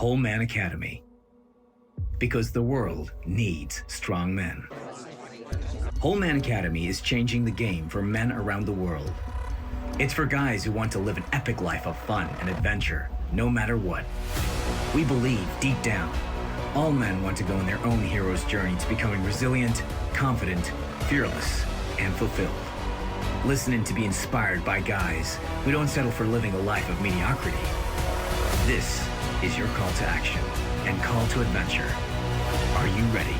Whole Man Academy. Because the world needs strong men. Whole Man Academy is changing the game for men around the world. It's for guys who want to live an epic life of fun and adventure, no matter what. We believe, deep down, all men want to go on their own hero's journey to becoming resilient, confident, fearless, and fulfilled. Listen in to be inspired by guys who don't settle for living a life of mediocrity. This is your call to action and call to adventure. Are you ready?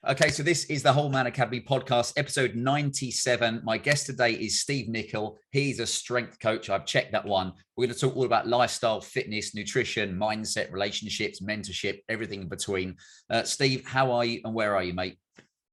Okay, so this is the Whole Man Academy podcast, episode 97. My guest today is Steve Nicol. He's a strength coach. I've checked that one. We're going to talk all about lifestyle, fitness, nutrition, mindset, relationships, mentorship, everything in between. Steve, how are you and where are you, mate?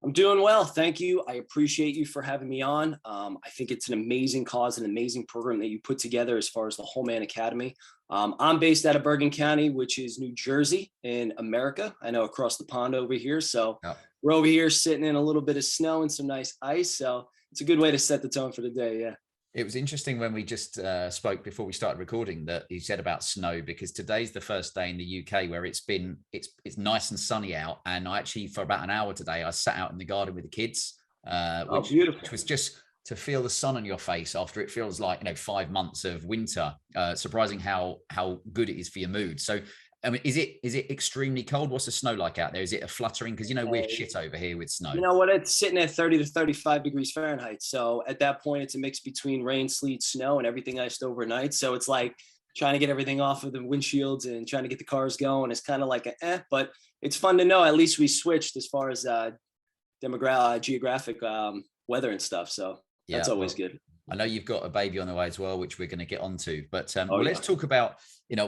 I'm doing well. Thank you. I appreciate you for having me on. I think it's an amazing cause, an amazing program that you put together as far as the Whole Man Academy. I'm based out of Bergen County, which is New Jersey in America. I know across the pond over here. So We're over here sitting in a little bit of snow and some nice ice. So it's a good way to set the tone for the day. Yeah. It was interesting when we just spoke before we started recording that you said about snow, because today's the first day in the UK where it's nice and sunny out. And I actually, for about an hour today, I sat out in the garden with the kids, which was just to feel the sun on your face after it feels like, 5 months of winter. Surprising how good it is for your mood. So, I mean, is it extremely cold? What's the snow like out there? Is it a fluttering? Because, we're shit over here with snow. You know what? It's sitting at 30 to 35 degrees Fahrenheit. So at that point, it's a mix between rain, sleet, snow, and everything iced overnight. So it's like trying to get everything off of the windshields and trying to get the cars going. It's kind of like but it's fun to know. At least we switched as far as geographic weather and stuff. So that's always good. I know you've got a baby on the way as well, which we're going to get onto. But let's talk about,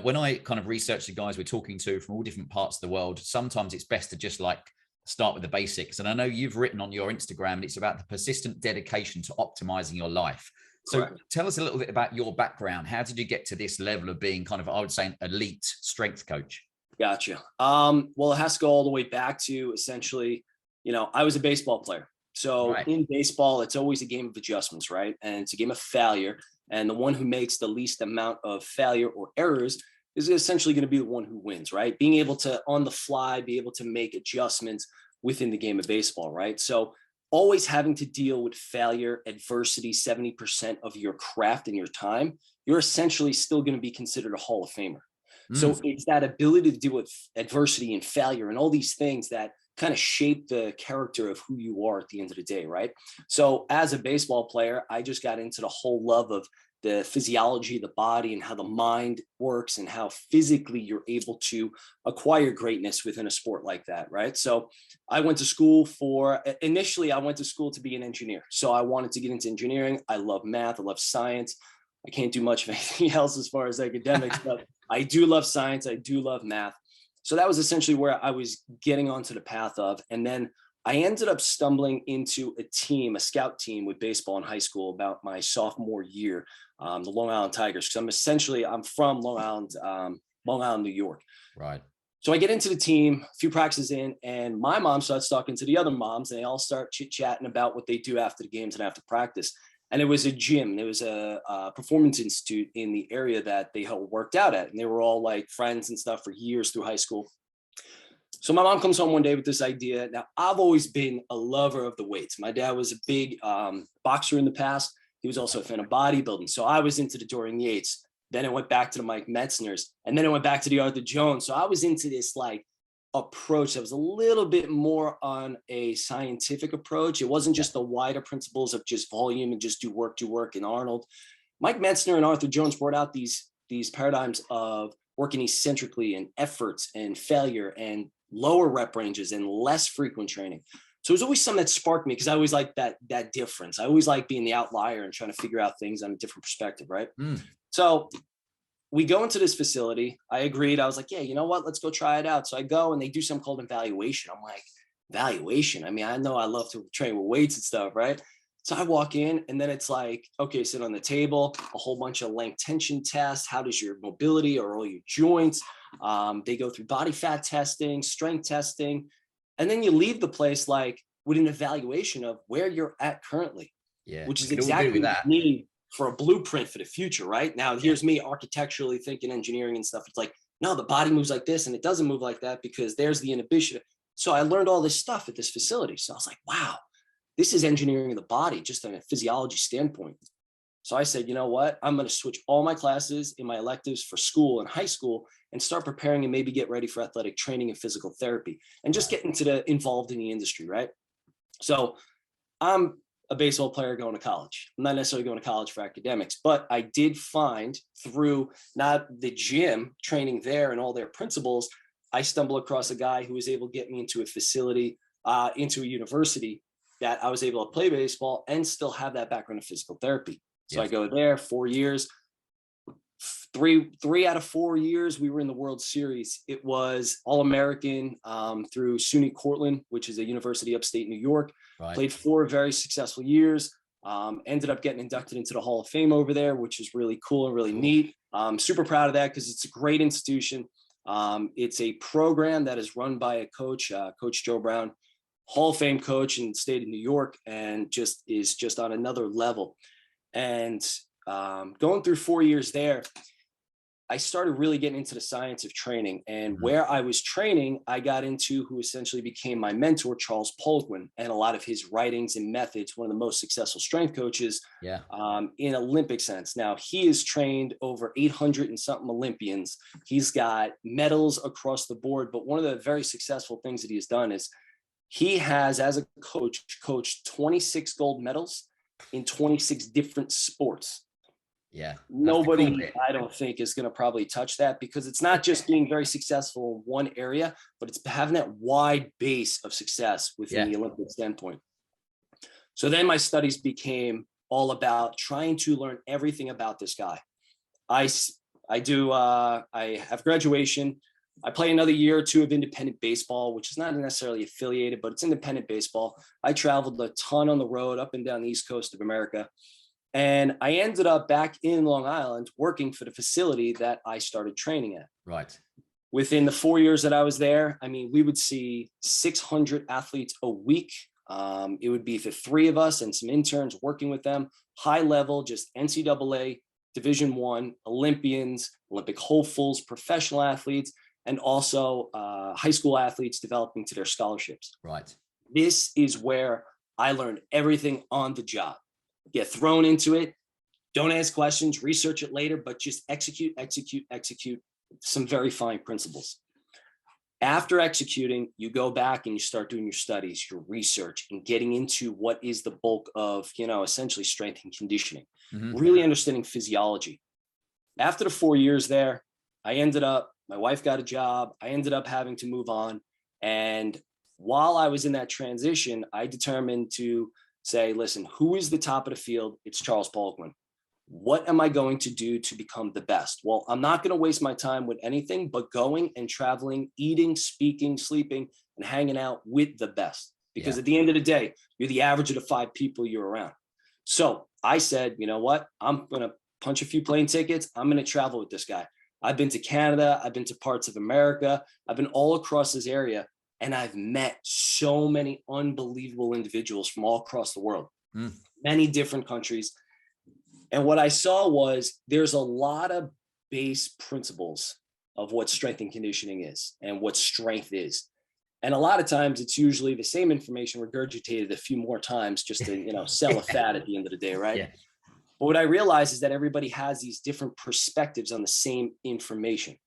when I kind of research the guys we're talking to from all different parts of the world, sometimes it's best to just start with the basics. And I know you've written on your Instagram, and it's about the persistent dedication to optimizing your life. So Tell us a little bit about your background. How did you get to this level of being kind of, I would say, an elite strength coach? Gotcha. Well, it has to go all the way back to essentially, I was a baseball player. So in baseball, it's always a game of adjustments, right? And it's a game of failure. And the one who makes the least amount of failure or errors is essentially going to be the one who wins, right? Being able to, on the fly, be able to make adjustments within the game of baseball, right? So always having to deal with failure, adversity, 70% of your craft and your time, you're essentially still going to be considered a Hall of Famer. So it's that ability to deal with adversity and failure and all these things that kind of shape the character of who you are at the end of the day, right? So as a baseball player, I just got into the whole love of the physiology of the body and how the mind works and how physically you're able to acquire greatness within a sport like that, right? So I went to school initially I went to school to be an engineer. So I wanted to get into engineering. I love math. I love science. I can't do much of anything else as far as academics, but I do love science. I do love math. So that was essentially where I was getting onto the path of. And then I ended up stumbling into a scout team with baseball in high school about my sophomore year, the Long Island Tigers. Because I'm from Long Island, New York. Right. So I get into the team, a few practices in, and my mom starts talking to the other moms, and they all start chit-chatting about what they do after the games and after practice. And it was a gym. It was a performance institute in the area that they had worked out at. And they were all like friends and stuff for years through high school. So my mom comes home one day with this idea. Now, I've always been a lover of the weights. My dad was a big boxer in the past. He was also a fan of bodybuilding. So I was into the Dorian Yates. Then it went back to the Mike Metzner's. And then it went back to the Arthur Jones. So I was into this approach that was a little bit more on a scientific approach. It wasn't just the wider principles of just volume and just do work and Arnold. Mike Metzner and Arthur Jones brought out these paradigms of working eccentrically and efforts and failure and lower rep ranges and less frequent training. So it was always something that sparked me because I always like that difference. I always like being the outlier and trying to figure out things on a different perspective, right? So we go into this facility. I agreed. I was like, yeah, you know what? Let's go try it out. So I go and they do something called evaluation. I'm like, evaluation? I mean, I know I love to train with weights and stuff, right? So I walk in and then it's like, okay, sit on the table, a whole bunch of length tension tests. How does your mobility or all your joints? They go through body fat testing, strength testing. And then you leave the place with an evaluation of where you're at currently, which is exactly what you need for a blueprint for the future, right? Now, here's me architecturally thinking engineering and stuff. It's like, no, the body moves like this and it doesn't move like that because there's the inhibition. So I learned all this stuff at this facility. So I was like, wow, this is engineering of the body, just on a physiology standpoint. So I said, you know what? I'm going to switch all my classes in my electives for school and high school and start preparing and maybe get ready for athletic training and physical therapy and just get involved in the industry, right? So I'm a baseball player going to college. I'm not necessarily going to college for academics, but I did find through not the gym training there and all their principles, I stumbled across a guy who was able to get me into a facility, into a university that I was able to play baseball and still have that background of physical therapy. So I go there 4 years, three out of 4 years, we were in the World Series. It was All-American through SUNY Cortland, which is a university upstate New York. Right. Played 4 very successful years. Ended up getting inducted into the Hall of Fame over there, which is really cool and really neat. Super proud of that because it's a great institution. It's a program that is run by a coach, Coach Joe Brown, Hall of Fame coach in the state of New York, and is just on another level. And going through 4 years there, I started really getting into the science of training. And where I was training, I got into who essentially became my mentor, Charles Poliquin, and a lot of his writings and methods, one of the most successful strength coaches in Olympic sense. Now, he has trained over 800 and something Olympians. He's got medals across the board. But one of the very successful things that he has done is he has, as a coach, coached 26 gold medals in 26 different sports. Yeah. Nobody, cool, I don't think, is going to probably touch that because it's not just being very successful in one area, but it's having that wide base of success within the Olympic standpoint. So then my studies became all about trying to learn everything about this guy. I have graduation. I play another year or two of independent baseball, which is not necessarily affiliated, but it's independent baseball. I traveled a ton on the road up and down the East Coast of America. And I ended up back in Long Island working for the facility that I started training at. Right. Within the 4 years that I was there, I mean, we would see 600 athletes a week. It would be the 3 of us and some interns working with them, high level, just NCAA, Division I, Olympians, Olympic hopefuls, professional athletes, and also high school athletes developing to their scholarships. Right. This is where I learned everything on the job. Get thrown into it. Don't ask questions, research it later, but just execute some very fine principles. After executing, you go back and you start doing your studies, your research, and getting into what is the bulk of, essentially strength and conditioning, really understanding physiology. After the 4 years there, my wife got a job. I ended up having to move on. And while I was in that transition, I determined to say, listen, who is the top of the field? It's Charles Poliquin. What am I going to do to become the best? Well, I'm not going to waste my time with anything but going and traveling, eating, speaking, sleeping, and hanging out with the best. Because at the end of the day, you're the average of the 5 people you're around. So I said, you know what? I'm going to punch a few plane tickets. I'm going to travel with this guy. I've been to Canada. I've been to parts of America. I've been all across this area. And I've met so many unbelievable individuals from all across the world, many different countries. And what I saw was there's a lot of base principles of what strength and conditioning is and what strength is. And a lot of times it's usually the same information regurgitated a few more times just to, sell a fad at the end of the day, right? Yeah. But what I realized is that everybody has these different perspectives on the same information.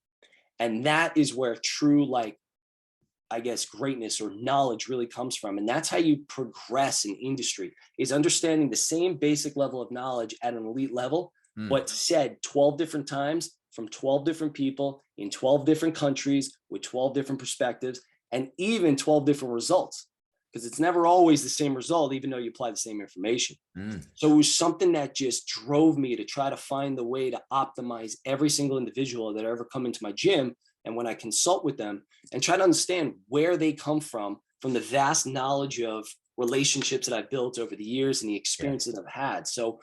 And that is where true, greatness or knowledge really comes from. And that's how you progress in industry, is understanding the same basic level of knowledge at an elite level, but said 12 different times from 12 different people in 12 different countries with 12 different perspectives and even 12 different results, because it's never always the same result, even though you apply the same information. So it was something that just drove me to try to find the way to optimize every single individual that ever come into my gym. And when I consult with them and try to understand where they come from the vast knowledge of relationships that I've built over the years and the experiences I've had. So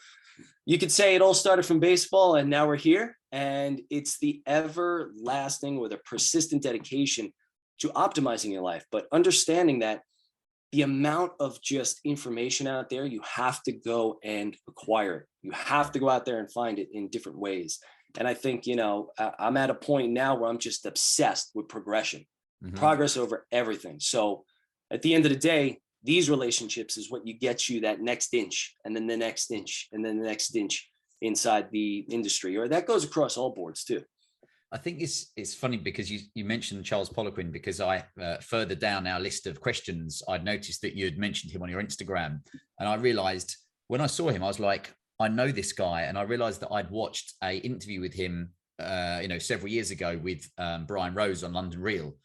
you could say it all started from baseball and now we're here. And it's the everlasting or the persistent dedication to optimizing your life, but understanding that the amount of just information out there, you have to go and acquire it. You have to go out there and find it in different ways. And I think, you know, I'm at a point now where I'm just obsessed with progression, progress over everything. So at the end of the day, these relationships is what you get you that next inch, and then the next inch, and then the next inch inside the industry, or that goes across all boards too. I think it's funny because you mentioned Charles Poliquin, because I further down our list of questions, I'd noticed that you had mentioned him on your Instagram, and I realized when I saw him, I was like, I know this guy, and I realized that I'd watched a interview with him, you know, several years ago with Brian Rose on London Real,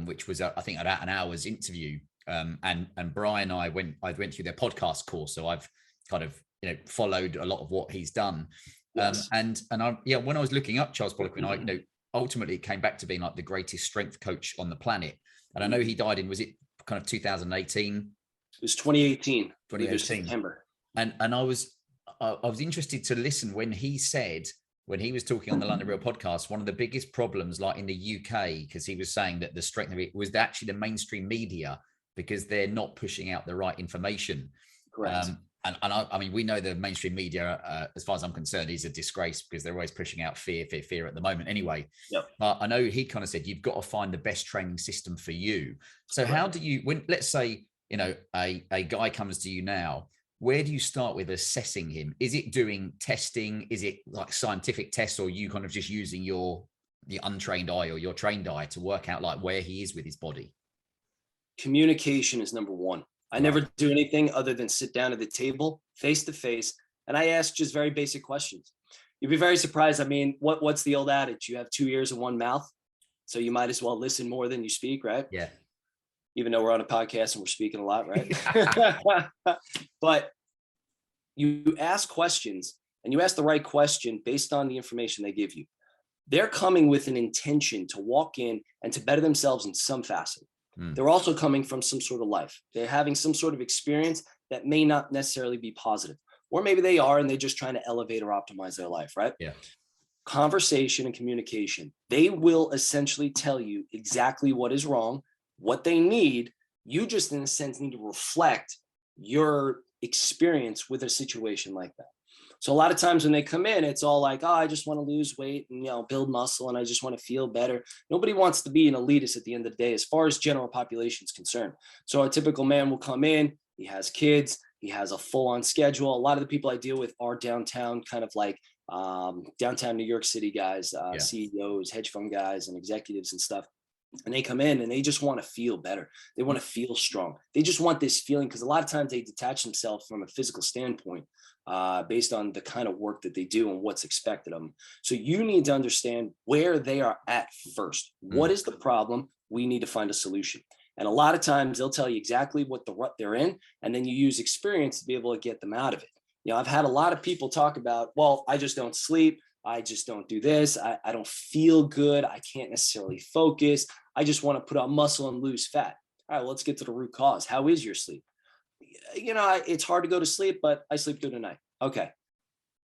which was I think about an hour's interview, and Brian and I went through their podcast course, so I've kind of, you know, followed a lot of what he's done. Yes. And I, yeah, when I was looking up Charles Poliquin, I, you know, ultimately it came back to being like the greatest strength coach on the planet. And I know he died in, was it kind of 2018? It was 2018. 2018. September. And I was interested to listen when he said, when he was talking on the London Real podcast, one of the biggest problems, like in the UK, because he was saying that the strength of it was actually the mainstream media, because they're not pushing out the right information. Correct. And I mean, we know the mainstream media, as far as I'm concerned, is a disgrace, because they're always pushing out fear at the moment anyway. Yep. But I know he kind of said, you've got to find the best training system for you. So how do you, when, let's say, you know, a guy comes to you now, where do you start with assessing him? Is it doing testing? Is it like scientific tests, or you kind of just using the untrained eye or your trained eye to work out like where he is with his body? Communication is number one. I never do anything other than sit down at the table face to face, and I ask just very basic questions. You'd be very surprised. I mean, what's the old adage? You have 2 ears and 1 mouth, so you might as well listen more than you speak, right? Yeah. Even though we're on a podcast and we're speaking a lot, right? But you ask questions, and you ask the right question based on the information they give you. They're coming with an intention to walk in and to better themselves in some facet. They're also coming from some sort of life. They're having some sort of experience that may not necessarily be positive, or maybe they are, and they're just trying to elevate or optimize their life, right? Yeah. Conversation and communication. They will essentially tell you exactly what is wrong, what they need. You just, in a sense, need to reflect your experience with a situation like that. So a lot of times when they come in, it's all like, oh, I just want to lose weight and, you know, build muscle, and I just want to feel better. Nobody wants to be an elitist at the end of the day, as far as general population is concerned. So a typical man will come in, he has kids, he has a full-on schedule. A lot of the people I deal with are downtown, kind of like downtown New York City guys, CEOs, hedge fund guys, and executives and stuff. And they come in and they just want to feel better. They want to feel strong. They just want this feeling, because a lot of times they detach themselves from a physical standpoint based on the kind of work that they do and what's expected of them. So you need to understand where they are at first. What is the problem? We need to find a solution. And a lot of times they'll tell you exactly what the rut they're in, and then you use experience to be able to get them out of it. You know, I've had a lot of people talk about, well, I just don't sleep. I just don't do this. I don't feel good. I can't necessarily focus. I just want to put on muscle and lose fat. All right, well, let's get to the root cause. How is your sleep? You know, it's hard to go to sleep, but I sleep through the night. Okay.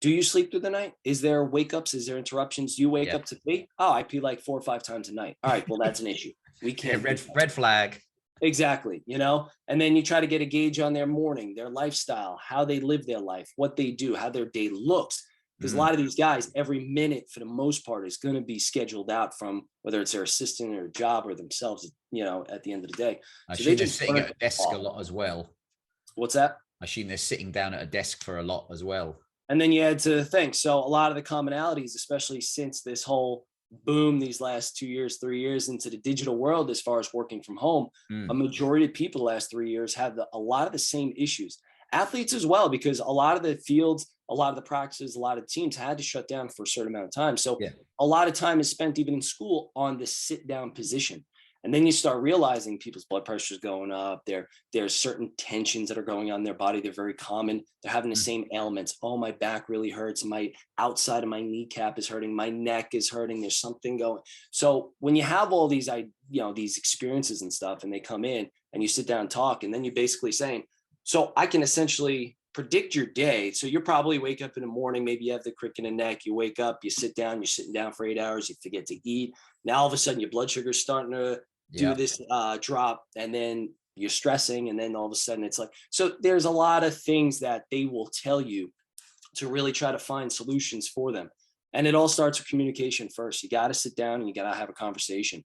Do you sleep through the night? Is there wake ups? Is there interruptions? Do you wake up to pee? Oh, I pee like 4 or 5 times a night. All right, well, that's an issue. We can't. Red flag. Exactly. You know, and then you try to get a gauge on their morning, their lifestyle, how they live their life, what they do, how their day looks. Because a lot of these guys, every minute for the most part is going to be scheduled out from whether it's their assistant or job or themselves, you know, at the end of the day. I assume they're sitting at a desk a lot as well. What's that? I assume they're sitting down at a desk for a lot as well. And then you add to the thing. So a lot of the commonalities, especially since this whole boom these last 2 years, 3 years into the digital world, as far as working from home, a majority of people the last 3 years have a lot of the same issues. Athletes as well, because a lot of the fields, a lot of the practices, a lot of teams had to shut down for a certain amount of time. So a lot of time is spent even in school on the sit down position. And then you start realizing people's blood pressure is going up. There's certain tensions that are going on in their body. They're very common. They're having the same ailments. Oh, my back really hurts. My outside of my kneecap is hurting. My neck is hurting. There's something going. So when you have all these, these experiences and stuff, and they come in and you sit down and talk, and then you're basically saying, so I can essentially predict your day. So you're probably wake up in the morning, maybe you have the crick in the neck, you wake up, you sit down, you're sitting down for 8 hours, you forget to eat. Now all of a sudden your blood sugar is starting to do this drop. And then you're stressing, and then all of a sudden it's like, so there's a lot of things that they will tell you to really try to find solutions for them. And it all starts with communication first. You got to sit down and you got to have a conversation.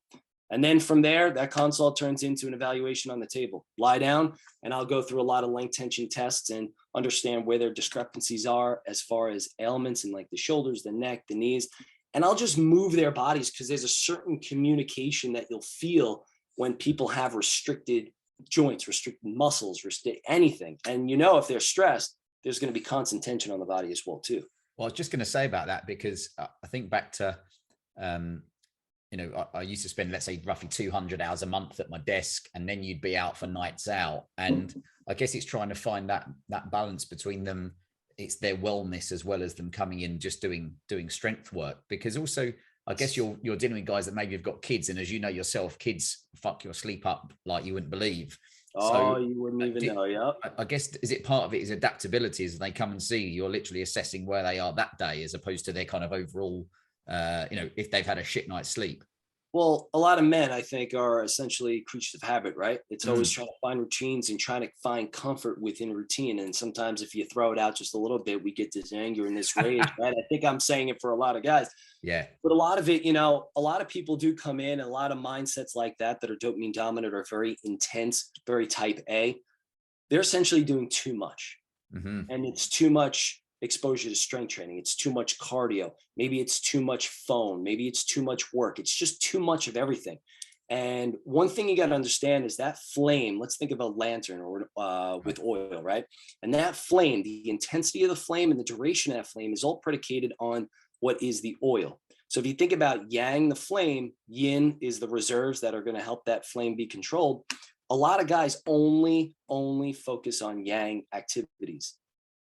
And then from there, that consult turns into an evaluation on the table. Lie down, and I'll go through a lot of length tension tests and understand where their discrepancies are as far as ailments in like the shoulders, the neck, the knees. And I'll just move their bodies, because there's a certain communication that you'll feel when people have restricted joints, restricted muscles, anything. And if they're stressed, there's going to be constant tension on the body as well too. Well, I was just going to say about that, because I think back to, I used to spend, let's say, roughly 200 hours a month at my desk, and then you'd be out for nights out. And I guess it's trying to find that balance between them. It's their wellness as well as them coming in just doing strength work, because also I guess you're dealing with guys that maybe have got kids, and as you know yourself, kids fuck your sleep up like you wouldn't believe. Oh, so, you wouldn't even know. Yeah. I guess, is it part of it is adaptability? As they come and see you, you're literally assessing where they are that day, as opposed to their kind of overall, if they've had a shit night's sleep. Well, a lot of men, I think, are essentially creatures of habit, right? It's always trying to find routines and trying to find comfort within routine. And sometimes if you throw it out just a little bit, we get this anger and this rage, right? I think I'm saying it for a lot of guys. Yeah. But a lot of it, a lot of people do come in, a lot of mindsets like that are dopamine dominant, are very intense, very type A. They're essentially doing too much. And it's too much exposure to strength training. It's too much cardio. Maybe it's too much phone. Maybe it's too much work. It's just too much of everything. And one thing you got to understand is that flame, let's think of a lantern or with oil, right? And that flame, the intensity of the flame and the duration of that flame is all predicated on what is the oil. So if you think about yang, the flame, yin is the reserves that are going to help that flame be controlled. A lot of guys only focus on yang activities.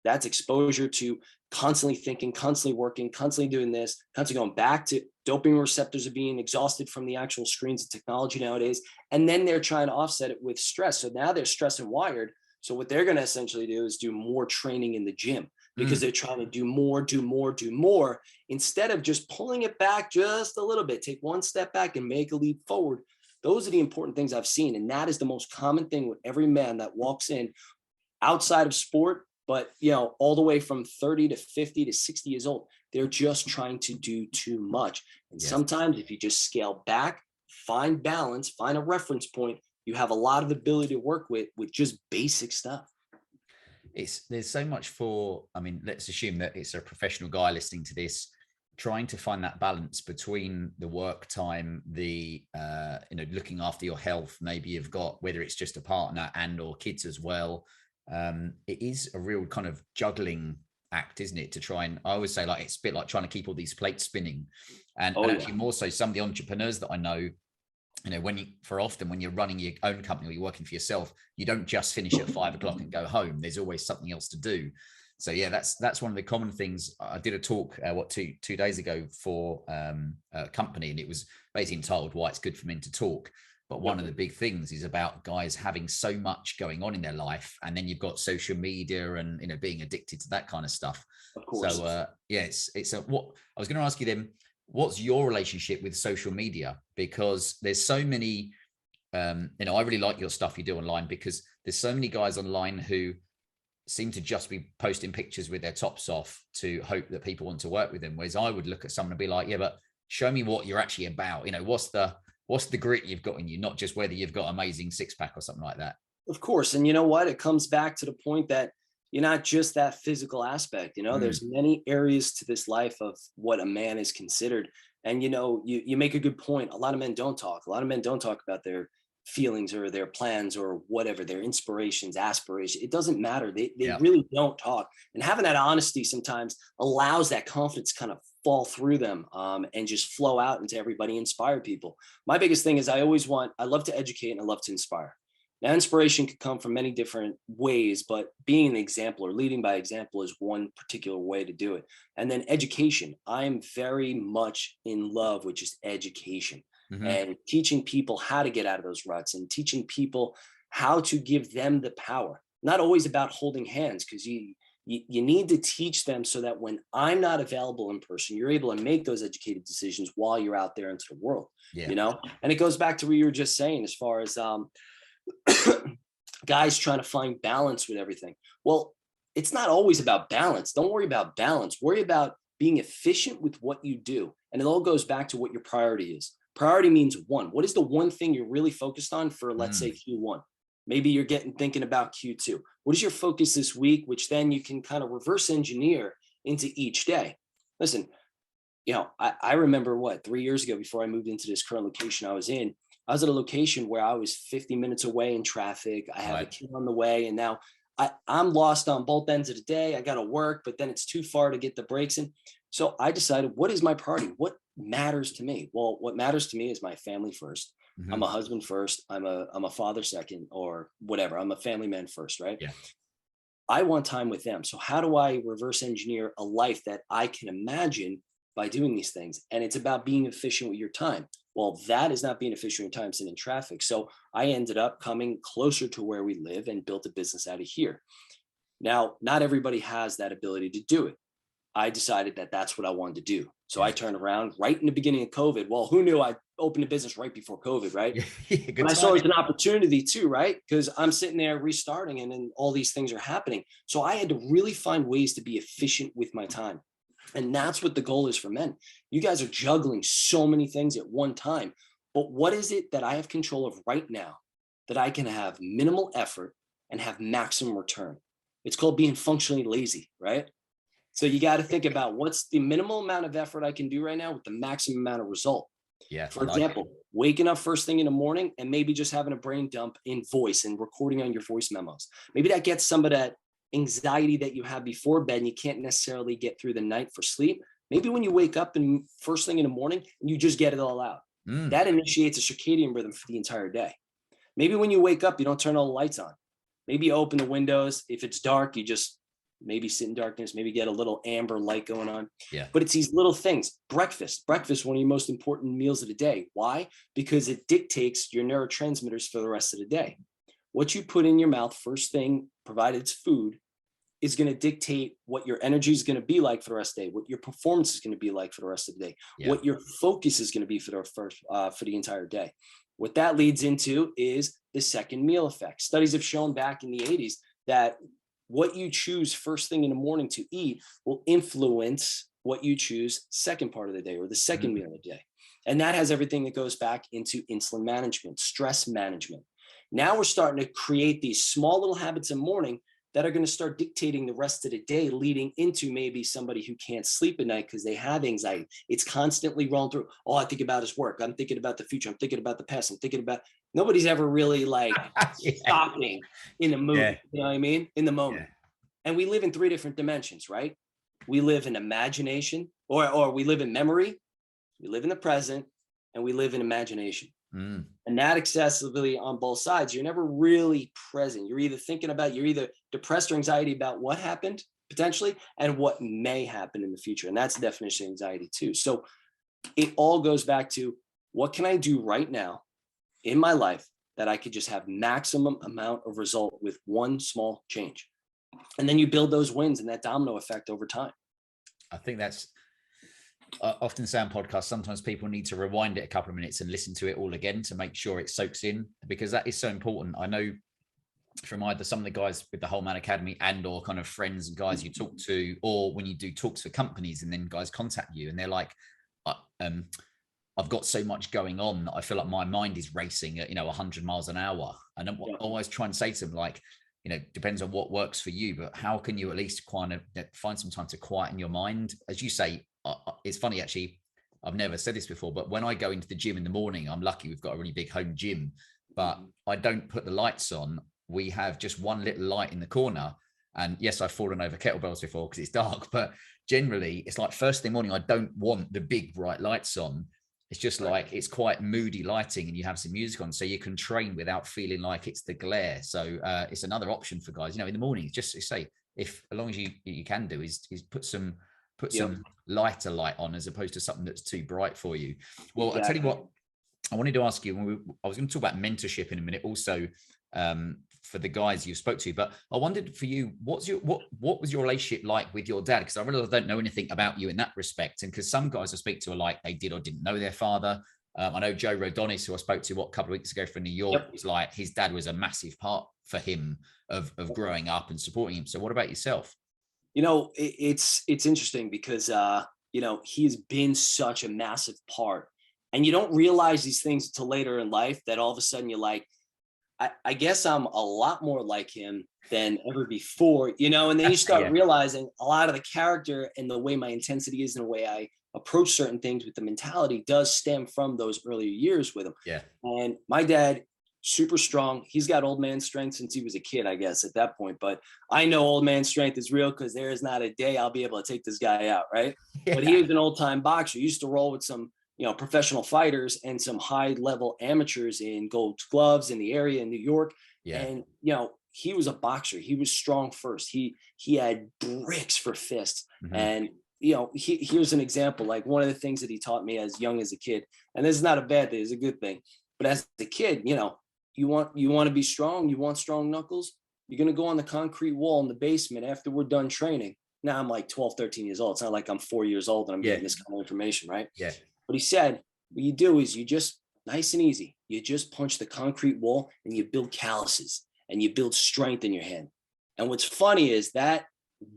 That's exposure to constantly thinking, constantly working, constantly doing this, constantly going back to dopamine receptors are being exhausted from the actual screens and technology nowadays. And then they're trying to offset it with stress. So now they're stressed and wired. So what they're going to essentially do is do more training in the gym, because they're trying to do more, instead of just pulling it back just a little bit. Take one step back and make a leap forward. Those are the important things I've seen. And that is the most common thing with every man that walks in outside of sport. But, all the way from 30 to 50 to 60 years old, they're just trying to do too much. And sometimes if you just scale back, find balance, find a reference point, you have a lot of ability to work with just basic stuff. There's so much let's assume that it's a professional guy listening to this, trying to find that balance between the work time, the, looking after your health. Maybe you've got, whether it's just a partner and or kids as well. It is a real kind of juggling act, isn't it? To try and, I always say, like, it's a bit like trying to keep all these plates spinning, and actually more so some of the entrepreneurs that I know, when you're running your own company or you're working for yourself, you don't just finish at 5 o'clock and go home. There's always something else to do. So yeah, that's one of the common things. I did a talk two days ago for a company, and it was basically entitled "Why It's Good for Men to Talk." But one of the big things is about guys having so much going on in their life, and then you've got social media and being addicted to that kind of stuff. Of course. So what I was going to ask you then, what's your relationship with social media? Because there's so many, I really like your stuff you do online, because there's so many guys online who seem to just be posting pictures with their tops off to hope that people want to work with them. Whereas I would look at someone and be like, yeah, but show me what you're actually about. What's the grit you've got in you, not just whether you've got amazing six pack or something like that. Of course. And you know what? It comes back to the point that you're not just that physical aspect. There's many areas to this life of what a man is considered. And, you make a good point. A lot of men don't talk. A lot of men don't talk about their feelings or their plans or whatever, their inspirations, aspirations. It doesn't matter. They really don't talk. And having that honesty sometimes allows that confidence kind of fall through them and just flow out into everybody, inspire people. My biggest thing is I love to educate and I love to inspire. Now, inspiration could come from many different ways, but being an example or leading by example is one particular way to do it. And then education. I am very much in love with just education. And teaching people how to get out of those ruts and teaching people how to give them the power. Not always about holding hands, because you need to teach them so that when I'm not available in person, you're able to make those educated decisions while you're out there into the world, And it goes back to what you were just saying, as far as guys trying to find balance with everything. Well, it's not always about balance. Don't worry about balance. Worry about being efficient with what you do. And it all goes back to what your priority is. Priority means one. What is the one thing you're really focused on for, let's say, Q1? Maybe you're thinking about Q2. What is your focus this week, which then you can kind of reverse engineer into each day? Listen, I remember 3 years ago, before I moved into this current location I was in, I was at a location where I was 50 minutes away in traffic. I have a kid on the way, and now I'm lost on both ends of the day. I got to work, but then it's too far to get the breaks in. So I decided, what is my priority? What matters to me? Well, what matters to me is my family first. Mm-hmm. I'm a husband first. I'm a father second, or whatever. I'm a family man first, right? Yeah. I want time with them. So how do I reverse engineer a life that I can imagine by doing these things? And it's about being efficient with your time. Well, that is not being efficient with your time sitting in traffic. So I ended up coming closer to where we live and built a business out of here. Now, not everybody has that ability to do it. I decided that that's what I wanted to do. So I turned around right in the beginning of COVID. Well, who knew I opened a business right before COVID, right? And I saw it as an opportunity too, right? Because I'm sitting there restarting, and then all these things are happening. So I had to really find ways to be efficient with my time. And that's what the goal is for men. You guys are juggling so many things at one time. But what is it that I have control of right now that I can have minimal effort and have maximum return? It's called being functionally lazy, right? So you got to think about, what's the minimal amount of effort I can do right now with the maximum amount of result. Yeah. For example, waking up first thing in the morning and maybe just having a brain dump in voice and recording on your voice memos. Maybe that gets some of that anxiety that you have before bed and you can't necessarily get through the night for sleep. Maybe when you wake up and first thing in the morning, you just get it all out. That initiates a circadian rhythm for the entire day. Maybe when you wake up, you don't turn all the lights on. Maybe you open the windows. If it's dark, you just maybe sit in darkness, maybe get a little amber light going on. Yeah. But it's these little things. Breakfast, one of your most important meals of the day. Why? Because it dictates your neurotransmitters for the rest of the day. What you put in your mouth first thing, provided it's food, is going to dictate what your energy is going to be like for the rest of the day, what your performance is going to be like for the rest of the day, what your focus is going to be for the entire day. What that leads into is the second meal effect. Studies have shown back in the 80s that what you choose first thing in the morning to eat will influence what you choose second part of the day, or the second meal of the day. And that has everything that goes back into insulin management, stress management. Now we're starting to create these small little habits in the morning that are going to start dictating the rest of the day, leading into maybe somebody who can't sleep at night because they have anxiety. It's constantly rolling through. All I think about is work. I'm thinking about the future. I'm thinking about the past. I'm thinking about, nobody's ever really like stopping in the movie. You know what I mean? In the moment. And we live in three different dimensions, right? We live in imagination, or we live in memory, we live in the present, and we live in imagination. And that excessively on both sides, you're never really present. You're either depressed or anxiety about what happened potentially and what may happen in the future. And that's the definition of anxiety too. So it all goes back to, what can I do right now in my life that I could just have maximum amount of result with one small change? And then you build those wins and that domino effect over time. I think that's often say on podcasts, sometimes people need to rewind it a couple of minutes and listen to it all again to make sure it soaks in, because that is so important. I know from either some of the guys with the Whole Man Academy and or kind of friends and guys you talk to, or when you do talks for companies and then guys contact you and they're like, I've got so much going on that I feel like my mind is racing at 100 miles an hour. And I'm always trying to say to them, like, depends on what works for you, but how can you at least kind of find some time to quieten your mind? As you say, it's funny, actually, I've never said this before, but when I go into the gym in the morning, I'm lucky we've got a really big home gym, but I don't put the lights on. We have just one little light in the corner. And yes, I've fallen over kettlebells before because it's dark, but generally it's like first thing morning, I don't want the big bright lights on. It's just like, it's quite moody lighting and you have some music on so you can train without feeling like it's the glare. So it's another option for guys, in the morning, just say, if as long as you can do is put some lighter light on as opposed to something that's too bright for you. Well, I'll tell you what, I wanted to ask you, I was going to talk about mentorship in a minute also for the guys you spoke to, but I wondered for you, what was your relationship like with your dad? Because I really don't know anything about you in that respect. And because some guys I speak to are like, they did or didn't know their father. I know Joe Rodonis, who I spoke to a couple of weeks ago from New York, was like, his dad was a massive part for him of growing up and supporting him. So what about yourself? You know, it's interesting because, you know, he has been such a massive part, and you don't realize these things until later in life, that all of a sudden you're like, I guess I'm a lot more like him than ever before, you know, and then you start realizing a lot of the character and the way my intensity is and the way I approach certain things with the mentality does stem from those earlier years with him. Yeah. And my dad, super strong. He's got old man strength since he was a kid, I guess, at that point. But I know old man strength is real because there is not a day I'll be able to take this guy out, right? Yeah. But he was an old time boxer. He used to roll with some, you know, professional fighters and some high level amateurs in Gold Gloves in the area in New York. Yeah. And, you know, he was a boxer. He was strong first. He had bricks for fists. Mm-hmm. And, you know, here's an example. Like one of the things that he taught me as young as a kid, and this is not a bad thing, it's a good thing. But as a kid, you know, you want to be strong, you want strong knuckles, you're going to go on the concrete wall in the basement after we're done training. Now I'm like 12, 13 years old. It's not like I'm 4 years old and I'm getting this kind of information, right? Yeah. But he said, what you do is you just, nice and easy, you just punch the concrete wall and you build calluses and you build strength in your hand. And what's funny is that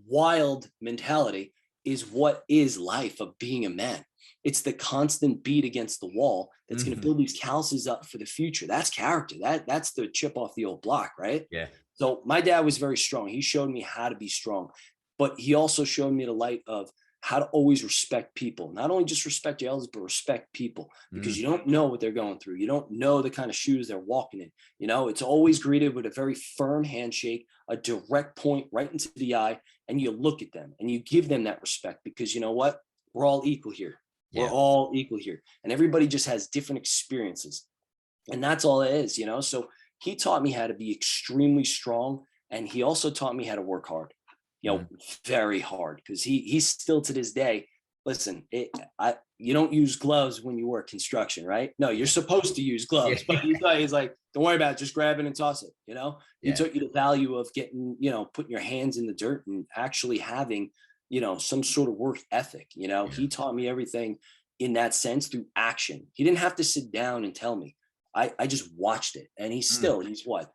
wild mentality is what is life of being a man. It's the constant beat against the wall that's going to build these calluses up for the future. That's character. That's the chip off the old block, right? Yeah. So my dad was very strong. He showed me how to be strong, but he also showed me the light of how to always respect people. Not only just respect your elders, but respect people, because you don't know what they're going through. You don't know the kind of shoes they're walking in. You know, it's always greeted with a very firm handshake, a direct point right into the eye, and you look at them and you give them that respect, because you know what? We're all equal here. Yeah. We're all equal here. And everybody just has different experiences. And that's all it is, you know? So he taught me how to be extremely strong. And he also taught me how to work hard, you know, very hard, because he's still to this day, listen, you don't use gloves when you work construction, right? No, you're supposed to use gloves, but he's like, don't worry about it, just grab it and toss it, you know? He taught you the value of getting, you know, putting your hands in the dirt and actually having, you know, some sort of work ethic. You know, he taught me everything in that sense through action. He didn't have to sit down and tell me. I just watched it. And he's still, he's what?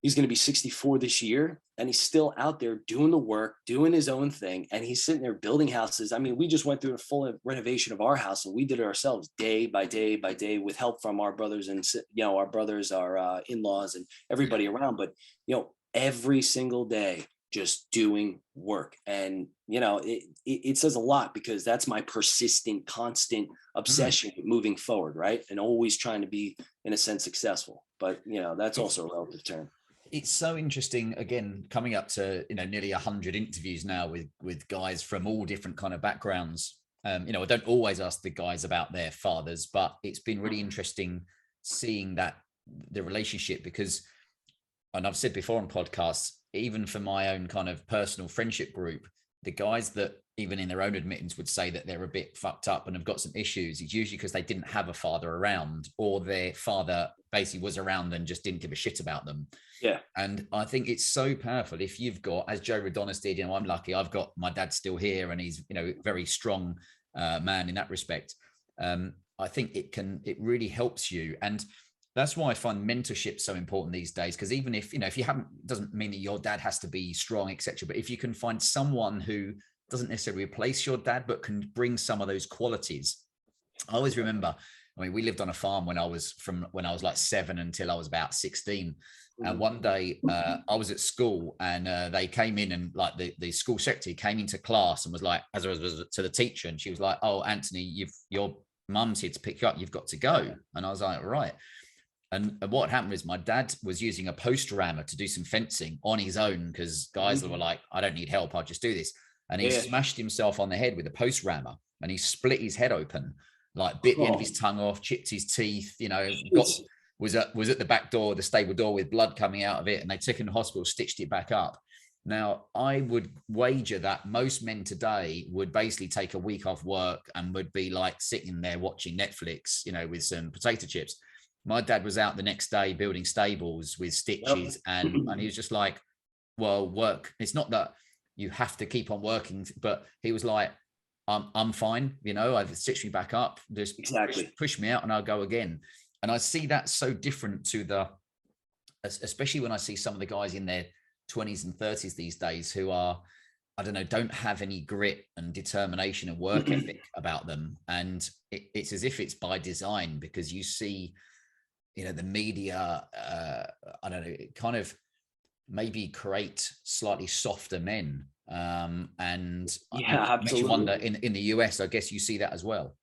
He's going to be 64 this year. And he's still out there doing the work, doing his own thing. And he's sitting there building houses. I mean, we just went through a full renovation of our house, and we did it ourselves day by day by day with help from our brothers and, you know, our brothers, our in-laws and everybody around. But, you know, every single day, just doing work. And, you know, it says a lot, because that's my persistent, constant obsession with moving forward, right? And always trying to be, in a sense, successful. But, you know, that's also a relative term. It's so interesting, again, coming up to, you know, nearly 100 interviews now with guys from all different kind of backgrounds. You know, I don't always ask the guys about their fathers, but it's been really interesting seeing that the relationship, because, and I've said before on podcasts, even for my own kind of personal friendship group, the guys that even in their own admittance would say that they're a bit fucked up and have got some issues, it's usually because they didn't have a father around, or their father basically was around and just didn't give a shit about them. Yeah. And I think it's so powerful if you've got, as Joe Rodonis did, you know, I'm lucky, I've got my dad still here, and he's, you know, very strong man in that respect. I think it really helps you. And that's why I find mentorship so important these days, because even if, you know, if you haven't, doesn't mean that your dad has to be strong, etc. But if you can find someone who doesn't necessarily replace your dad, but can bring some of those qualities. I always remember, I mean, we lived on a farm when I was like 7 until I was about 16. And one day I was at school, and they came in, and like the school secretary came into class and was like, as I was to the teacher, and she was like, "Oh, Anthony, your mum's here to pick you up. You've got to go." And I was like, "Right." And what happened is my dad was using a post rammer to do some fencing on his own, because guys were like, "I don't need help, I'll just do this." And he smashed himself on the head with a post rammer, and he split his head open, like bit the end of his tongue off, chipped his teeth, you know, was at the back door, the stable door, with blood coming out of it. And they took him to hospital, stitched it back up. Now, I would wager that most men today would basically take a week off work and would be like sitting there watching Netflix, you know, with some potato chips. My dad was out the next day building stables with stitches, and he was just like, well, work. It's not that you have to keep on working, but he was like, I'm fine. You know, I've stitched me back up, just push me out and I'll go again. And I see that so different to especially when I see some of the guys in their 20s and 30s these days who are, I don't know, don't have any grit and determination and work ethic about them. And it's as if it's by design, because you see, you know, the media, I don't know, kind of maybe create slightly softer men. And yeah, absolutely. You wonder in the US, I guess you see that as well.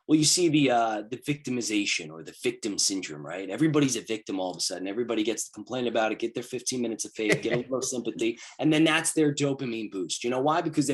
Well, you see the victimization or the victim syndrome, right? Everybody's a victim all of a sudden. Everybody gets to complain about it, get their 15 minutes of fame, get a little sympathy, and then that's their dopamine boost. You know why? Because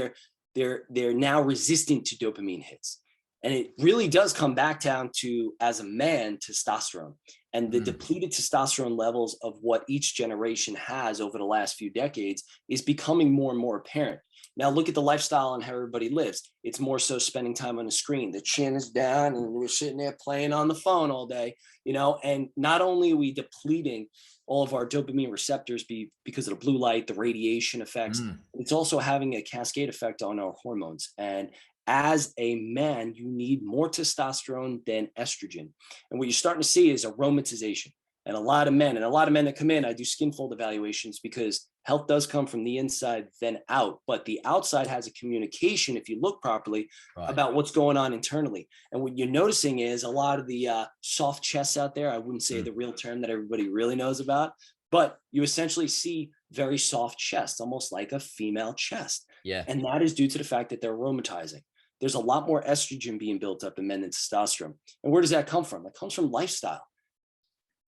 they're now resistant to dopamine hits. And it really does come back down to, as a man, testosterone and the depleted testosterone levels of what each generation has over the last few decades is becoming more and more apparent. Now look at the lifestyle and how everybody lives. It's more so spending time on the screen. The chin is down and we're sitting there playing on the phone all day, you know, and not only are we depleting all of our dopamine receptors because of the blue light, the radiation effects, it's also having a cascade effect on our hormones. And as a man, you need more testosterone than estrogen. And what you're starting to see is aromatization. And a lot of men that come in, I do skin fold evaluations because health does come from the inside then out, but the outside has a communication, if you look properly, about what's going on internally. And what you're noticing is a lot of the soft chests out there. I wouldn't say the real term that everybody really knows about, but you essentially see very soft chests, almost like a female chest. Yeah. And that is due to the fact that they're aromatizing. There's a lot more estrogen being built up in men than testosterone. And where does that come from? It comes from lifestyle.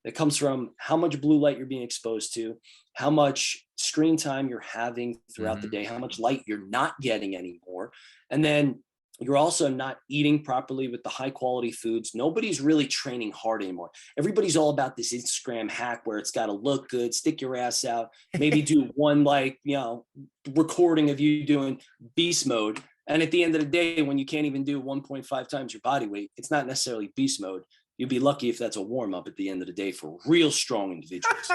It comes from how much blue light you're being exposed to, how much screen time you're having throughout the day, how much light you're not getting anymore. And then you're also not eating properly with the high quality foods. Nobody's really training hard anymore. Everybody's all about this Instagram hack where it's got to look good, stick your ass out, maybe do one recording of you doing beast mode. And at the end of the day, when you can't even do 1.5 times your body weight, it's not necessarily beast mode. You'd be lucky if that's a warm up at the end of the day for real strong individuals.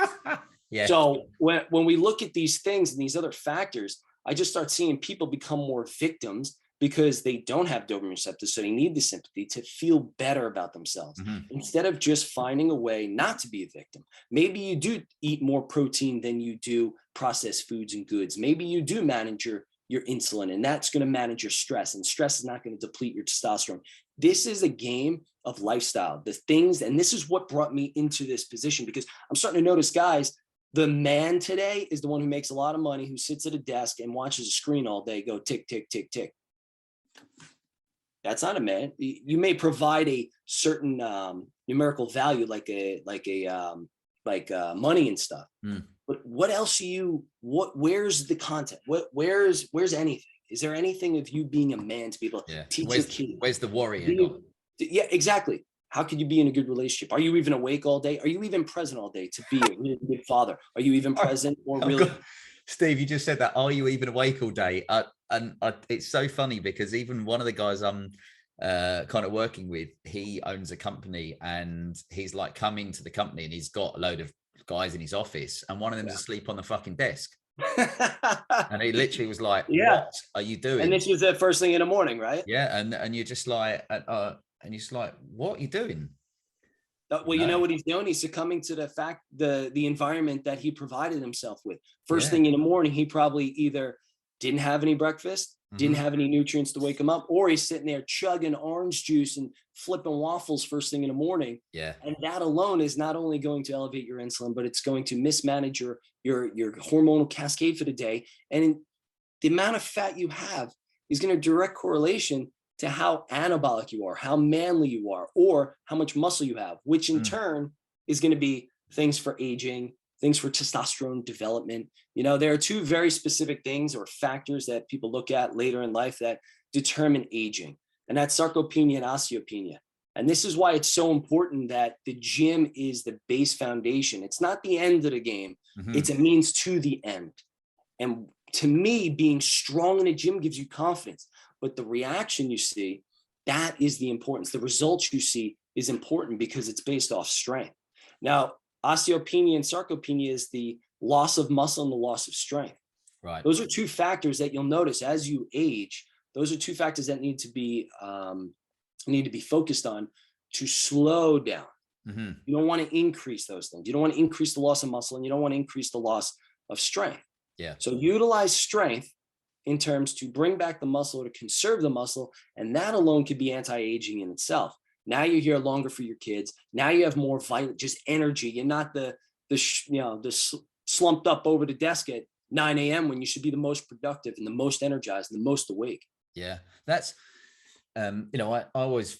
Yeah. So when we look at these things and these other factors, I just start seeing people become more victims because they don't have dopamine receptors. So they need the sympathy to feel better about themselves instead of just finding a way not to be a victim. Maybe you do eat more protein than you do processed foods and goods. Maybe you do manage your insulin, and that's going to manage your stress, and stress is not going to deplete your testosterone. This is a game of lifestyle, the things, and this is what brought me into this position, because I'm starting to notice, guys, the man today is the one who makes a lot of money, who sits at a desk and watches a screen all day go tick, tick, tick, tick. That's not a man. You may provide a certain numerical value like money and stuff. But what else where's the content? Where's anything? Is there anything of you being a man to be able to teach your kids? Where's the warrior? Yeah, exactly. How could you be in a good relationship? Are you even awake all day? Are you even present all day to be a really good father? Are you even present or really? Steve, you just said that. Are you even awake all day? It's so funny because even one of the guys I'm kind of working with, he owns a company, and he's like come into the company and he's got a load of guys in his office, and one of them's asleep on the fucking desk. And he literally was like, what are you doing? And this was the first thing in the morning, right? Yeah. And you're just like, and you're just like, what are you doing? Well, you know what he's doing? He's succumbing to the fact, the environment that he provided himself with. First thing in the morning, he probably either didn't have any breakfast, didn't have any nutrients to wake him up, or he's sitting there chugging orange juice and flipping waffles first thing in the morning. Yeah. And that alone is not only going to elevate your insulin, but it's going to mismanage your hormonal cascade for the day. And the amount of fat you have is going to direct correlation to how anabolic you are, how manly you are, or how much muscle you have, which in turn is going to be things for aging, things for testosterone development. You know, there are two very specific things or factors that people look at later in life that determine aging, and that's sarcopenia and osteopenia. And this is why it's so important that the gym is the base foundation. It's not the end of the game. It's a means to the end. And to me, being strong in a gym gives you confidence, but the reaction you see, that is the importance. The results you see is important because it's based off strength. Now, osteopenia and sarcopenia is the loss of muscle and the loss of strength. Right. Those are two factors that you'll notice as you age Those are two factors that need to be focused on to slow down. Mm-hmm. You don't want to increase those things. You don't want to increase the loss of muscle, and you don't want to increase the loss of strength. Yeah. So utilize strength in terms to bring back the muscle or to conserve the muscle. And that alone could be anti-aging in itself. Now you're here longer for your kids. Now you have more vital, just energy. You're not the slumped up over the desk at 9 a.m. when you should be the most productive and the most energized and the most awake. Yeah. That's, I always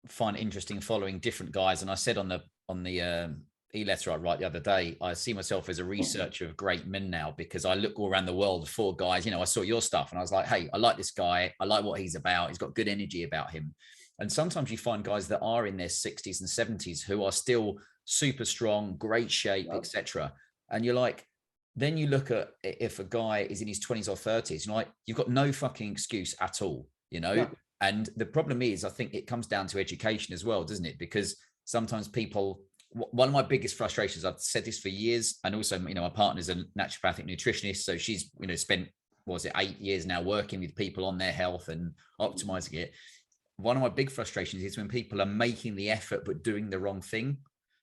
find it interesting following different guys. And I said on the e-letter I write the other day, I see myself as a researcher of great men now, because I look all around the world for guys. I saw your stuff and I was like, hey, I like this guy. I like what he's about. He's got good energy about him. And sometimes you find guys that are in their 60s and 70s who are still super strong, great shape, etc. And you're like, then you look at if a guy is in his 20s or 30s, you're like, you've got no fucking excuse at all, Yeah. And the problem is, I think it comes down to education as well, doesn't it? Because sometimes people, one of my biggest frustrations, I've said this for years, and also, my partner's a naturopathic nutritionist. So she's, spent, 8 years now working with people on their health and optimizing it. One of my big frustrations is when people are making the effort, but doing the wrong thing.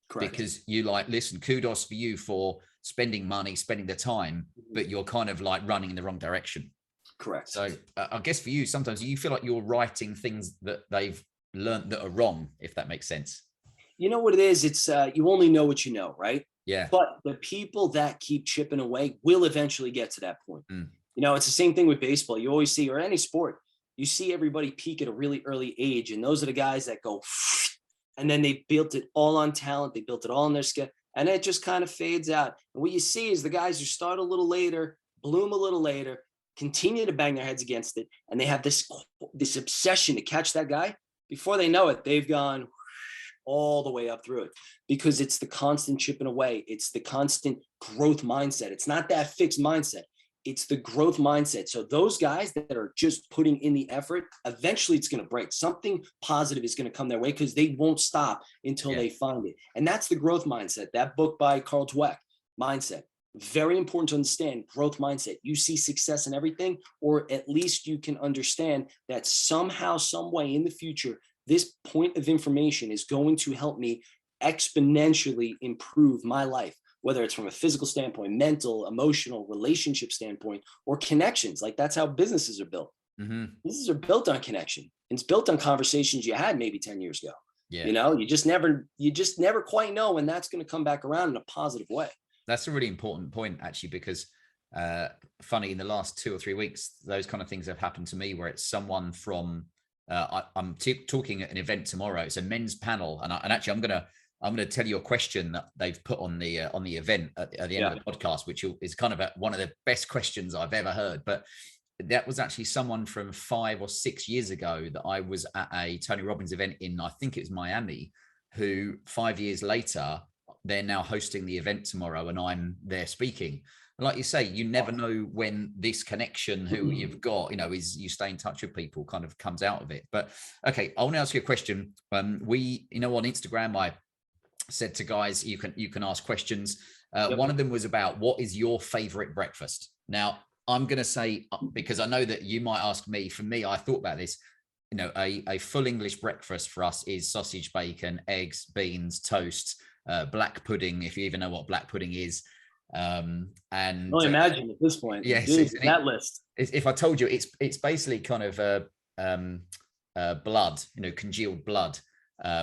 Correct. Because you listen, kudos for you for spending money, spending the time, but you're kind of like running in the wrong direction. Correct. So I guess for you, sometimes you feel like you're writing things that they've learned that are wrong, if that makes sense. You know what it is? It's you only know what you know, right? Yeah. But the people that keep chipping away will eventually get to that point. It's the same thing with baseball. You always see, or any sport, you see everybody peak at a really early age. And those are the guys that go, and then they built it all on talent. They built it all on their skill. And it just kind of fades out. And what you see is the guys who start a little later, bloom a little later, continue to bang their heads against it. And they have this obsession to catch that guy. Before they know it, they've gone all the way up through it, because it's the constant chipping away. It's the constant growth mindset. It's not that fixed mindset. It's the growth mindset. So those guys that are just putting in the effort, eventually it's going to break. Something positive is going to come their way, because they won't stop until they find it. And that's the growth mindset. That book by Carl Dweck, Mindset. Very important to understand growth mindset. You see success in everything, or at least you can understand that somehow, some way in the future, this point of information is going to help me exponentially improve my life, whether it's from a physical standpoint, mental, emotional, relationship standpoint, or connections. Like, that's how businesses are built. Businesses are built on connection. It's built on conversations you had maybe 10 years ago. Yeah. You just never quite know when that's going to come back around in a positive way. That's a really important point, actually, because funny, in the last 2 or 3 weeks, those kind of things have happened to me, where it's someone from, I'm talking at an event tomorrow. It's a men's panel. And actually I'm going to tell you a question that they've put on the event at the end of the podcast, which is kind of one of the best questions I've ever heard. But that was actually someone from 5 or 6 years ago that I was at a Tony Robbins event in, I think it was Miami, who 5 years later, they're now hosting the event tomorrow and I'm there speaking. And like you say, you never know when this connection who you've got, is you stay in touch with people, kind of comes out of it. But okay, I want to ask you a question. On Instagram, I said to guys, you can ask questions. One of them was about, what is your favorite breakfast? Now I'm going to say, because I know that you might ask me, for me, I thought about this, a full English breakfast for us is sausage, bacon, eggs, beans, toast, black pudding, if you even know what black pudding is. And well, imagine at this point, that list. If I told you, it's basically kind of blood, congealed blood,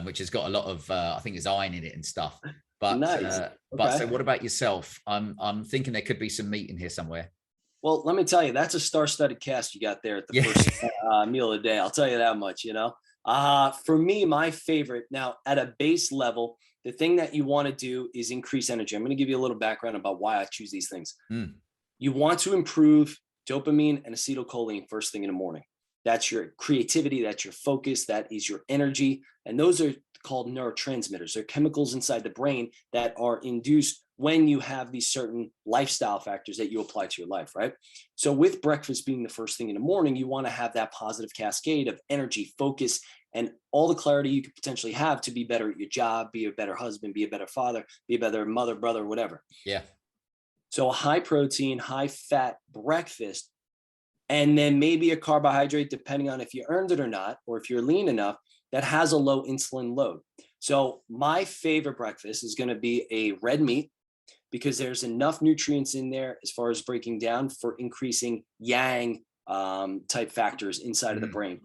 which has got a lot of, I think there's iron in it and stuff. But nice. But so what about yourself? I'm thinking there could be some meat in here somewhere. Well, let me tell you, that's a star-studded cast you got there at the first meal of the day. I'll tell you that much, For me, my favorite, now at a base level, the thing that you want to do is increase energy. I'm going to give you a little background about why I choose these things. You want to improve dopamine and acetylcholine first thing in the morning. That's your creativity, that's your focus, that is your energy. And those are called neurotransmitters. They're chemicals inside the brain that are induced when you have these certain lifestyle factors that you apply to your life, right? So with breakfast being the first thing in the morning, you want to have that positive cascade of energy, focus, and all the clarity you could potentially have to be better at your job, be a better husband, be a better father, be a better mother, brother, whatever. Yeah. So a high protein, high fat breakfast and then maybe a carbohydrate, depending on if you earned it or not, or if you're lean enough, that has a low insulin load. So my favorite breakfast is going to be a red meat, because there's enough nutrients in there as far as breaking down for increasing yang type factors inside of the brain,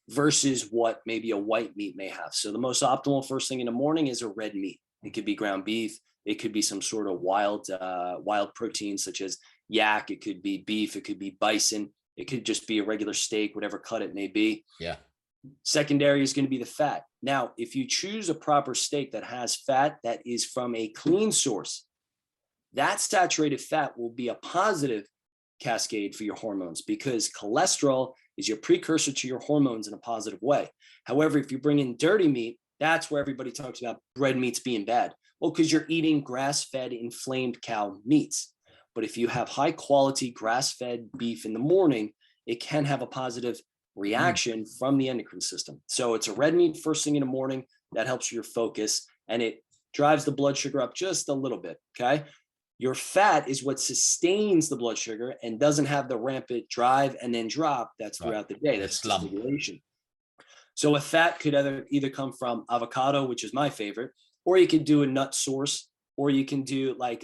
versus what maybe a white meat may have. So the most optimal first thing in the morning is a red meat. It could be ground beef. It could be some sort of wild protein, such as yak. It could be beef. It could be bison. It could just be a regular steak, whatever cut it may be. Yeah. Secondary is going to be the fat. Now, if you choose a proper steak that has fat that is from a clean source, that saturated fat will be a positive cascade for your hormones, because cholesterol is your precursor to your hormones in a positive way. However, if you bring in dirty meat, that's where everybody talks about red meats being bad. Well, because you're eating grass-fed inflamed cow meats. But if you have high quality grass-fed beef in the morning, it can have a positive reaction from the endocrine system. So it's a red meat first thing in the morning that helps your focus, and it drives the blood sugar up just a little bit. Okay. Your fat is what sustains the blood sugar and doesn't have the rampant drive and then drop that's throughout the day. That's stimulation. So a fat could either come from avocado, which is my favorite, or you could do a nut source, or you can do like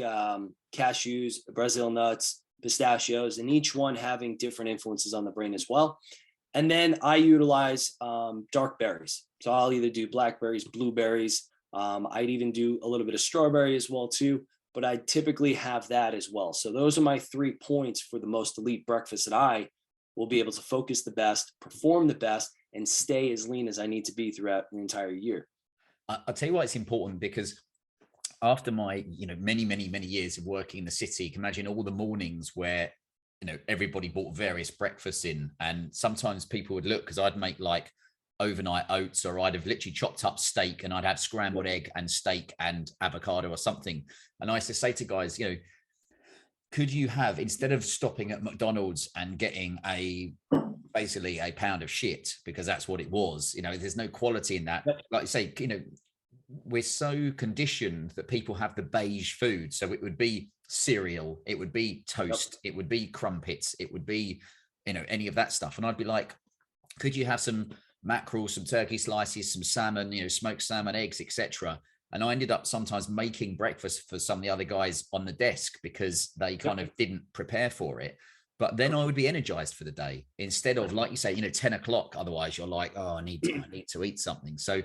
cashews, Brazil nuts, pistachios, and each one having different influences on the brain as well. And then I utilize dark berries. So I'll either do blackberries, blueberries. I'd even do a little bit of strawberry as well too, but I typically have that as well. So those are my 3 points for the most elite breakfast that I will be able to focus the best, perform the best, and stay as lean as I need to be throughout the entire year. I'll tell you why it's important, because after my, many, many, many years of working in the city, you can imagine all the mornings where, everybody bought various breakfasts in, and sometimes people would look, because I'd make like overnight oats, or I'd have literally chopped up steak and I'd have scrambled egg and steak and avocado or something. And I used to say to guys, could you have, instead of stopping at McDonald's and getting basically a pound of shit, because that's what it was, there's no quality in that. Like you say, we're so conditioned that people have the beige food. So it would be cereal, it would be toast, it would be crumpets, it would be, any of that stuff. And I'd be like, could you have some mackerel, some turkey slices, some salmon, smoked salmon, eggs, etc. And I ended up sometimes making breakfast for some of the other guys on the desk, because they kind of didn't prepare for it. But then I would be energized for the day, instead of, like you say, 10 o'clock. Otherwise you're like, oh, I need to eat something. So,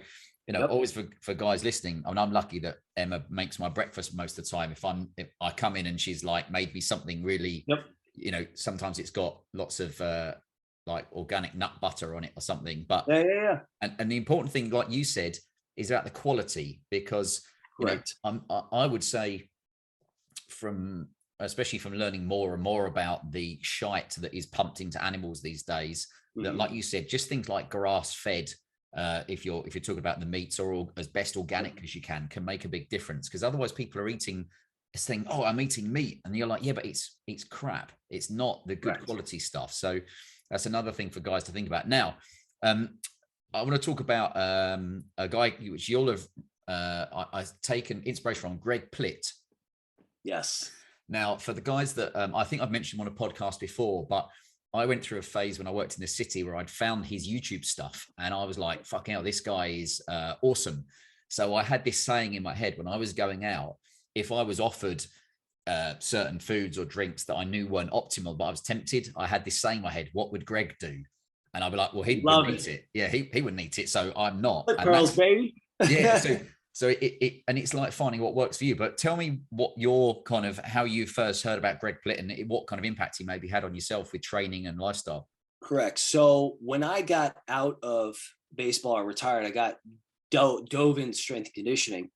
always for guys listening, I'm lucky that Emma makes my breakfast most of the time. If I come in and she's like made me something really, sometimes it's got lots of like organic nut butter on it or something. But And the important thing, like you said, is about the quality, because I would say, especially from learning more and more about the shite that is pumped into animals these days, that, like you said, just things like grass fed, if you're talking about the meats, or as best organic as you can make a big difference. Because otherwise people are saying, oh, I'm eating meat, and you're like, yeah, but it's crap. It's not the good quality stuff. So that's another thing for guys to think about. Now, I want to talk about a guy which you'll have I've taken inspiration from, Greg Plitt. Yes. Now, for the guys that I think I've mentioned him on a podcast before, but I went through a phase when I worked in the city where I'd found his YouTube stuff, and I was like, fucking hell, this guy is awesome. So I had this saying in my head when I was going out, if I was offered certain foods or drinks that I knew weren't optimal, but I was tempted, I had this saying in my head, what would Greg do? And I'd be like, well, he wouldn't eat it. Yeah, he wouldn't eat it. So I'm not. Girls, baby. Yeah. So and it's like finding what works for you. But tell me what your kind of, how you first heard about Greg Plitt, and what kind of impact he maybe had on yourself with training and lifestyle. Correct. So when I got out of baseball or retired, I got dove in strength and conditioning.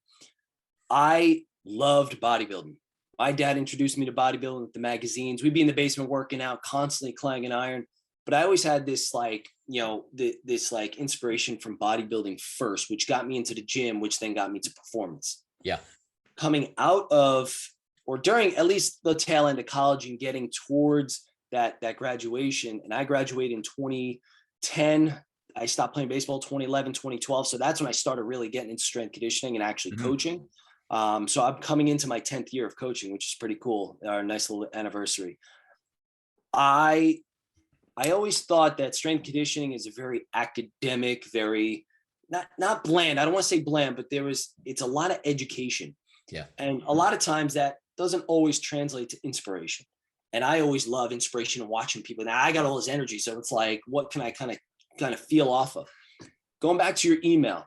I loved bodybuilding. My dad introduced me to bodybuilding with the magazines. We'd be in the basement working out, constantly clanging iron. But I always had this this inspiration from bodybuilding first, which got me into the gym, which then got me to performance. Yeah. Coming out of, or during at least the tail end of college and getting towards that graduation, and I graduated in 2010. I stopped playing baseball 2011, 2012. So that's when I started really getting into strength conditioning and actually coaching. So I'm coming into my 10th year of coaching, which is pretty cool. Our nice little anniversary. I I always thought that strength conditioning is a very academic, very not bland. I don't want to say bland, but it's a lot of education. Yeah. And a lot of times that doesn't always translate to inspiration. And I always love inspiration and watching people. Now I got all this energy. So it's like, what can I kind of feel off of? Going back to your email,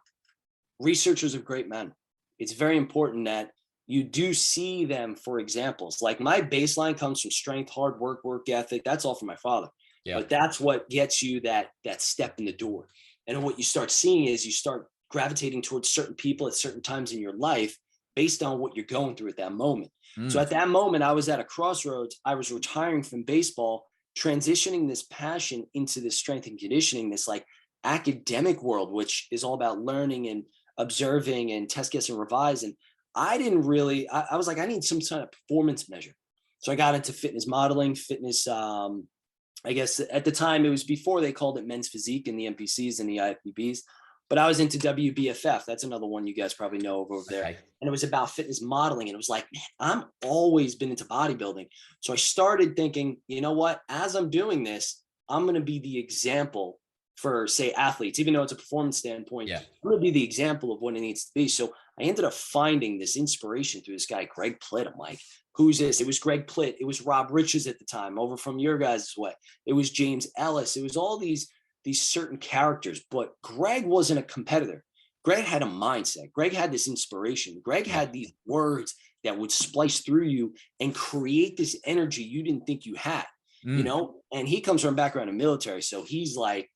researchers of great men. It's very important that you do see them for examples. Like my baseline comes from strength, hard work, work ethic. That's all from my father. Yeah. But that's what gets you that step in the door. And what you start seeing is you start gravitating towards certain people at certain times in your life based on what you're going through at that moment. So at that moment, I was at a crossroads. I was retiring from baseball, transitioning this passion into this strength and conditioning, this like academic world, which is all about learning and observing and test, guess, and revise. And I didn't really, I was like, I need some kind of performance measure. So I got into fitness modeling, fitness, I guess at the time it was before they called it men's physique in the NPCs and the IFBBs, but I was into WBFF. That's another one you guys probably know over there. Okay. And it was about fitness modeling. And it was like, man, I'm always been into bodybuilding. So I started thinking, you know what, as I'm doing this, I'm going to be the example for, say, athletes, even though it's a performance standpoint. Yeah. I'm going to be the example of what it needs to be. So I ended up finding this inspiration through this guy, Greg Plitt. I'm like, who's this? It was Greg Plitt. It was Rob Riches at the time over from your guys' way. It was James Ellis. It was all these certain characters, but Greg wasn't a competitor. Greg had a mindset. Greg had this inspiration. Greg had these words that would splice through you and create this energy you didn't think you had, you know? And he comes from a background in military. So he's like,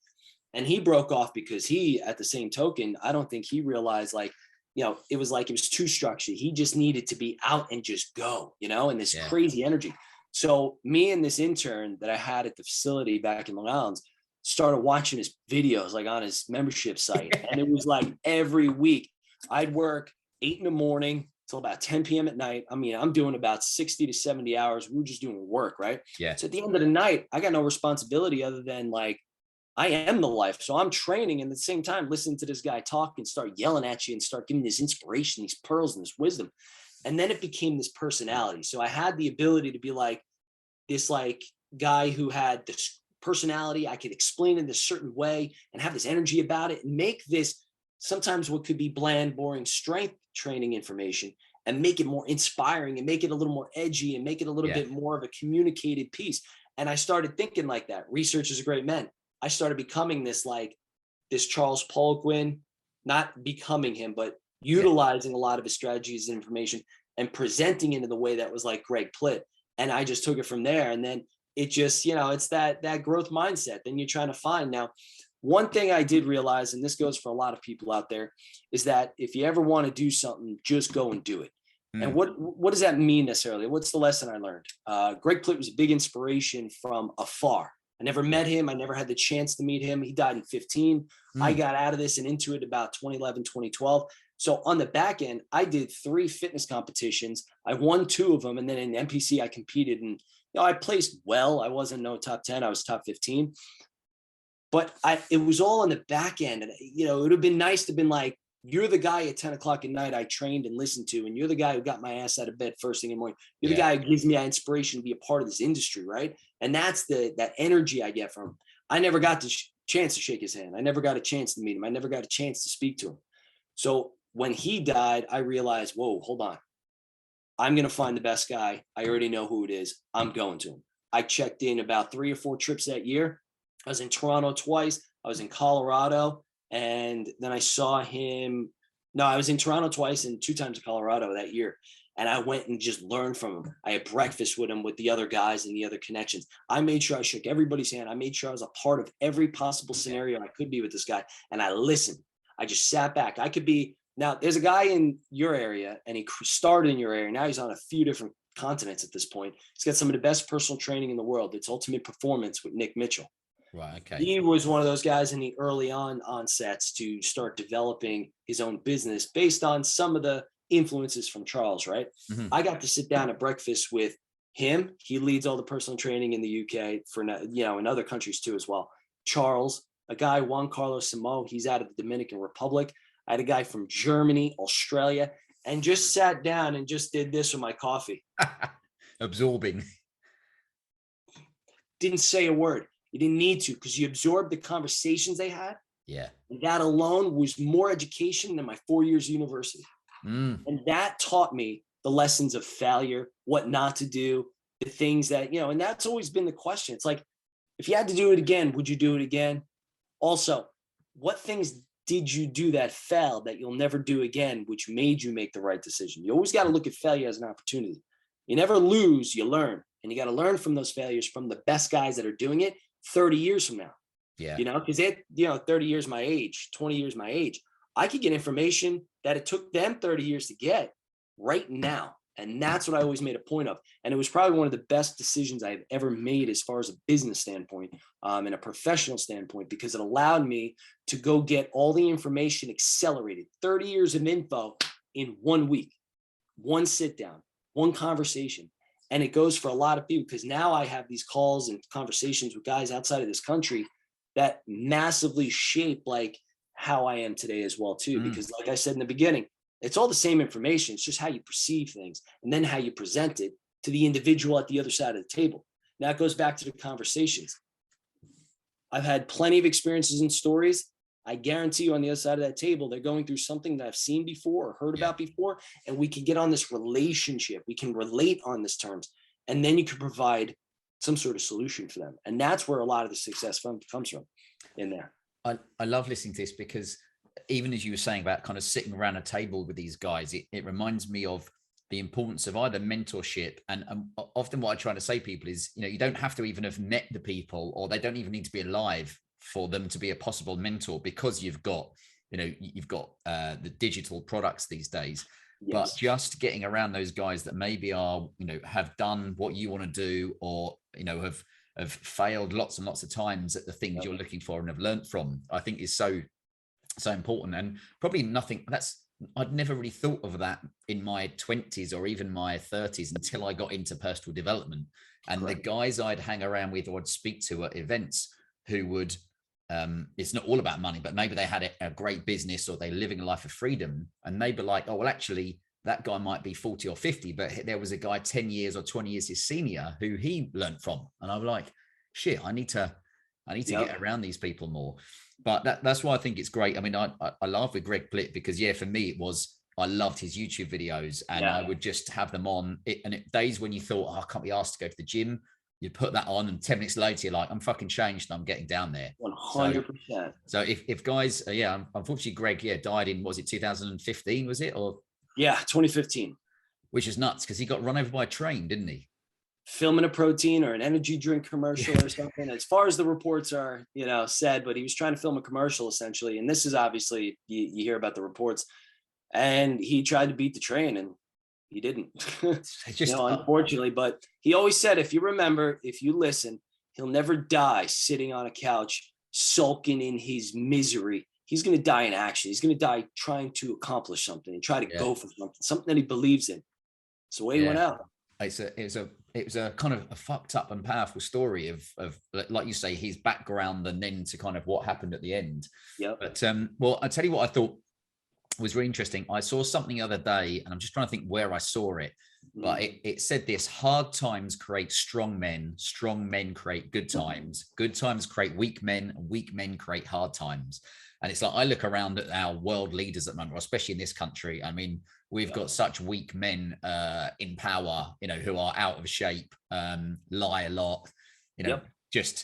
and he broke off because he, at the same token, I don't think he realized like, you know, it was too structured. He just needed to be out and just go, you know, and this crazy energy. So me and this intern that I had at the facility back in Long Island started watching his videos like on his membership site. And it was like every week I'd work 8 a.m. till about 10 p.m. at night. I mean, I'm doing about 60 to 70 hours. We were just doing work, right? Yeah. So at the end of the night, I got no responsibility other than like, I am the life. So I'm training and at the same time, listening to this guy talk and start yelling at you and start giving this inspiration, these pearls and this wisdom. And then it became this personality. So I had the ability to be like this like guy who had this personality. I could explain it in a certain way and have this energy about it and make this sometimes what could be bland, boring strength training information and make it more inspiring and make it a little more edgy and make it a little bit more of a communicated piece. And I started thinking like that. Researchers are great men. I started becoming this Charles Poliquin, not becoming him, but utilizing a lot of his strategies and information and presenting it in the way that was like Greg Plitt. And I just took it from there. And then it just, you know, it's that growth mindset. Then you're trying to find. Now, one thing I did realize, and this goes for a lot of people out there, is that if you ever want to do something, just go and do it. And what does that mean necessarily? What's the lesson I learned? Greg Plitt was a big inspiration from afar. I never met him. I never had the chance to meet him. He died in 15. I got out of this and into it about 2011, 2012. So on the back end, I did 3 fitness competitions. I won 2 of them. And then in NPC, I competed and, you know, I placed well. I wasn't no top 10. I was top 15. But it was all on the back end. And, you know, it would have been nice to have been like, you're the guy at 10 o'clock at night I trained and listened to, and you're the guy who got my ass out of bed first thing in the morning. You're the guy who gives me that inspiration to be a part of this industry, right? And that's that energy I get from him. I never got the chance to shake his hand. I never got a chance to meet him. I never got a chance to speak to him. So when he died, I realized, whoa, hold on. I'm going to find the best guy. I already know who it is. I'm going to him. I checked in about 3 or 4 trips that year. I was in Toronto twice. I was in Colorado. And then I saw him. No, I was in Toronto twice and 2 times in Colorado that year. And I went and just learned from him. I had breakfast with him, with the other guys and the other connections. I made sure I shook everybody's hand. I made sure I was a part of every possible scenario I could be with this guy. And I listened. I just sat back. I could be. Now, there's a guy in your area, and he started in your area. Now he's on a few different continents at this point. He's got some of the best personal training in the world. It's Ultimate Performance with Nick Mitchell. Right. Okay. He was one of those guys in the early onsets to start developing his own business based on some of the influences from Charles, right? I got to sit down at breakfast with him. He leads all the personal training in the UK for, you know, in other countries too as well. Charles, a guy, Juan Carlos Samo, he's out of the Dominican Republic. I had a guy from Germany, Australia, and just sat down and just did this with my coffee. Absorbing. Didn't say a word. You didn't need to, because you absorbed the conversations they had. Yeah. And that alone was more education than my 4 years of university. And that taught me the lessons of failure, what not to do, the things that, and that's always been the question. It's like, if you had to do it again, would you do it again? Also, what things did you do that failed that you'll never do again, which made you make the right decision? You always got to look at failure as an opportunity. You never lose, you learn. And you got to learn from those failures from the best guys that are doing it 30 years from now. Yeah. Because 30 years my age, 20 years my age, I could get information that it took them 30 years to get right now. And that's what I always made a point of. And it was probably one of the best decisions I've ever made as far as a business standpoint and a professional standpoint, because it allowed me to go get all the information accelerated, 30 years of info in 1 week, one sit down, one conversation. And it goes for a lot of people, because now I have these calls and conversations with guys outside of this country that massively shape like how I am today as well too. Because like I said in the beginning, it's all the same information. It's just how you perceive things and then how you present it to the individual at the other side of the table. Now it goes back to the conversations. I've had plenty of experiences and stories. I guarantee you on the other side of that table, they're going through something that I've seen before or heard about before, and we can get on this relationship. We can relate on this terms, and then you can provide some sort of solution for them. And that's where a lot of the success comes from in there. I love listening to this, because even as you were saying about kind of sitting around a table with these guys, it reminds me of the importance of either mentorship. And often what I try to say to people is, you don't have to even have met the people, or they don't even need to be alive for them to be a possible mentor, because you've got the digital products these days. Yes. But just getting around those guys that maybe are, have done what you want to do, or, have failed lots and lots of times at the things you're looking for and have learned from, I think is so important. And probably I'd never really thought of that in my 20s or even my 30s until I got into personal development. And the guys I'd hang around with or I'd speak to at events who would, it's not all about money, but maybe they had a great business or they're living a life of freedom, and they'd be like, oh, well, actually, that guy might be 40 or 50, but there was a guy 10 years or 20 years his senior who he learned from. And I'm like, shit, I need to get around these people more. But that's why I think it's great. I mean, I laugh with Greg Plitt, because for me, I loved his YouTube videos, and I would just have them on it. And days when you thought, oh, I can't be asked to go to the gym, you'd put that on, and 10 minutes later, you're like, I'm fucking changed, and I'm getting down there. 100%. So if guys, unfortunately, Greg, died in, was it 2015, was it? Or 2015. Which is nuts, because he got run over by a train, didn't he? Filming a protein or an energy drink commercial or something, as far as the reports are, said, but he was trying to film a commercial essentially. And this is obviously, you hear about the reports, and he tried to beat the train and he didn't, unfortunately. But he always said, if you listen, he'll never die sitting on a couch, sulking in his misery. He's going to die in action. He's going to die trying to accomplish something and try to go for something that he believes in. So he went out. It was a kind of a fucked up and powerful story of like you say, his background, and then to kind of what happened at the end. Yeah. But well, I'll tell you what I thought was really interesting. I saw something the other day, and I'm just trying to think where I saw it, but it said this: hard times create strong men create good times create weak men, and weak men create hard times. And it's like, I look around at our world leaders at the moment, especially in this country. I mean, we've got such weak men in power, who are out of shape, lie a lot, just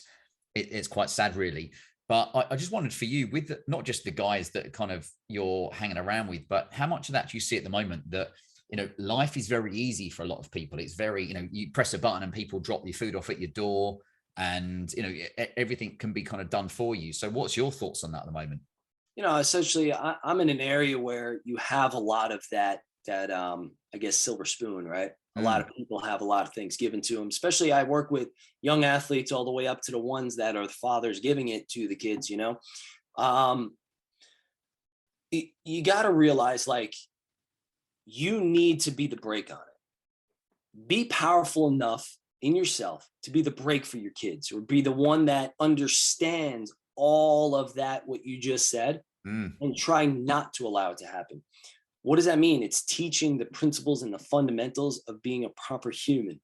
it's quite sad, really. But I just wondered for you, with not just the guys that kind of you're hanging around with, but how much of that do you see at the moment that, life is very easy for a lot of people. It's very, you press a button and people drop your food off at your door, and, everything can be kind of done for you. So what's your thoughts on that at the moment? Essentially, I'm in an area where you have a lot of that I guess, silver spoon, right? A lot of people have a lot of things given to them, especially I work with young athletes all the way up to the ones that are the fathers giving it to the kids, you got to realize, like, you need to be the brake on it. Be powerful enough in yourself to be the brake for your kids, or be the one that understands all of that, what you just said, and try not to allow it to happen. What does that mean? It's teaching the principles and the fundamentals of being a proper human,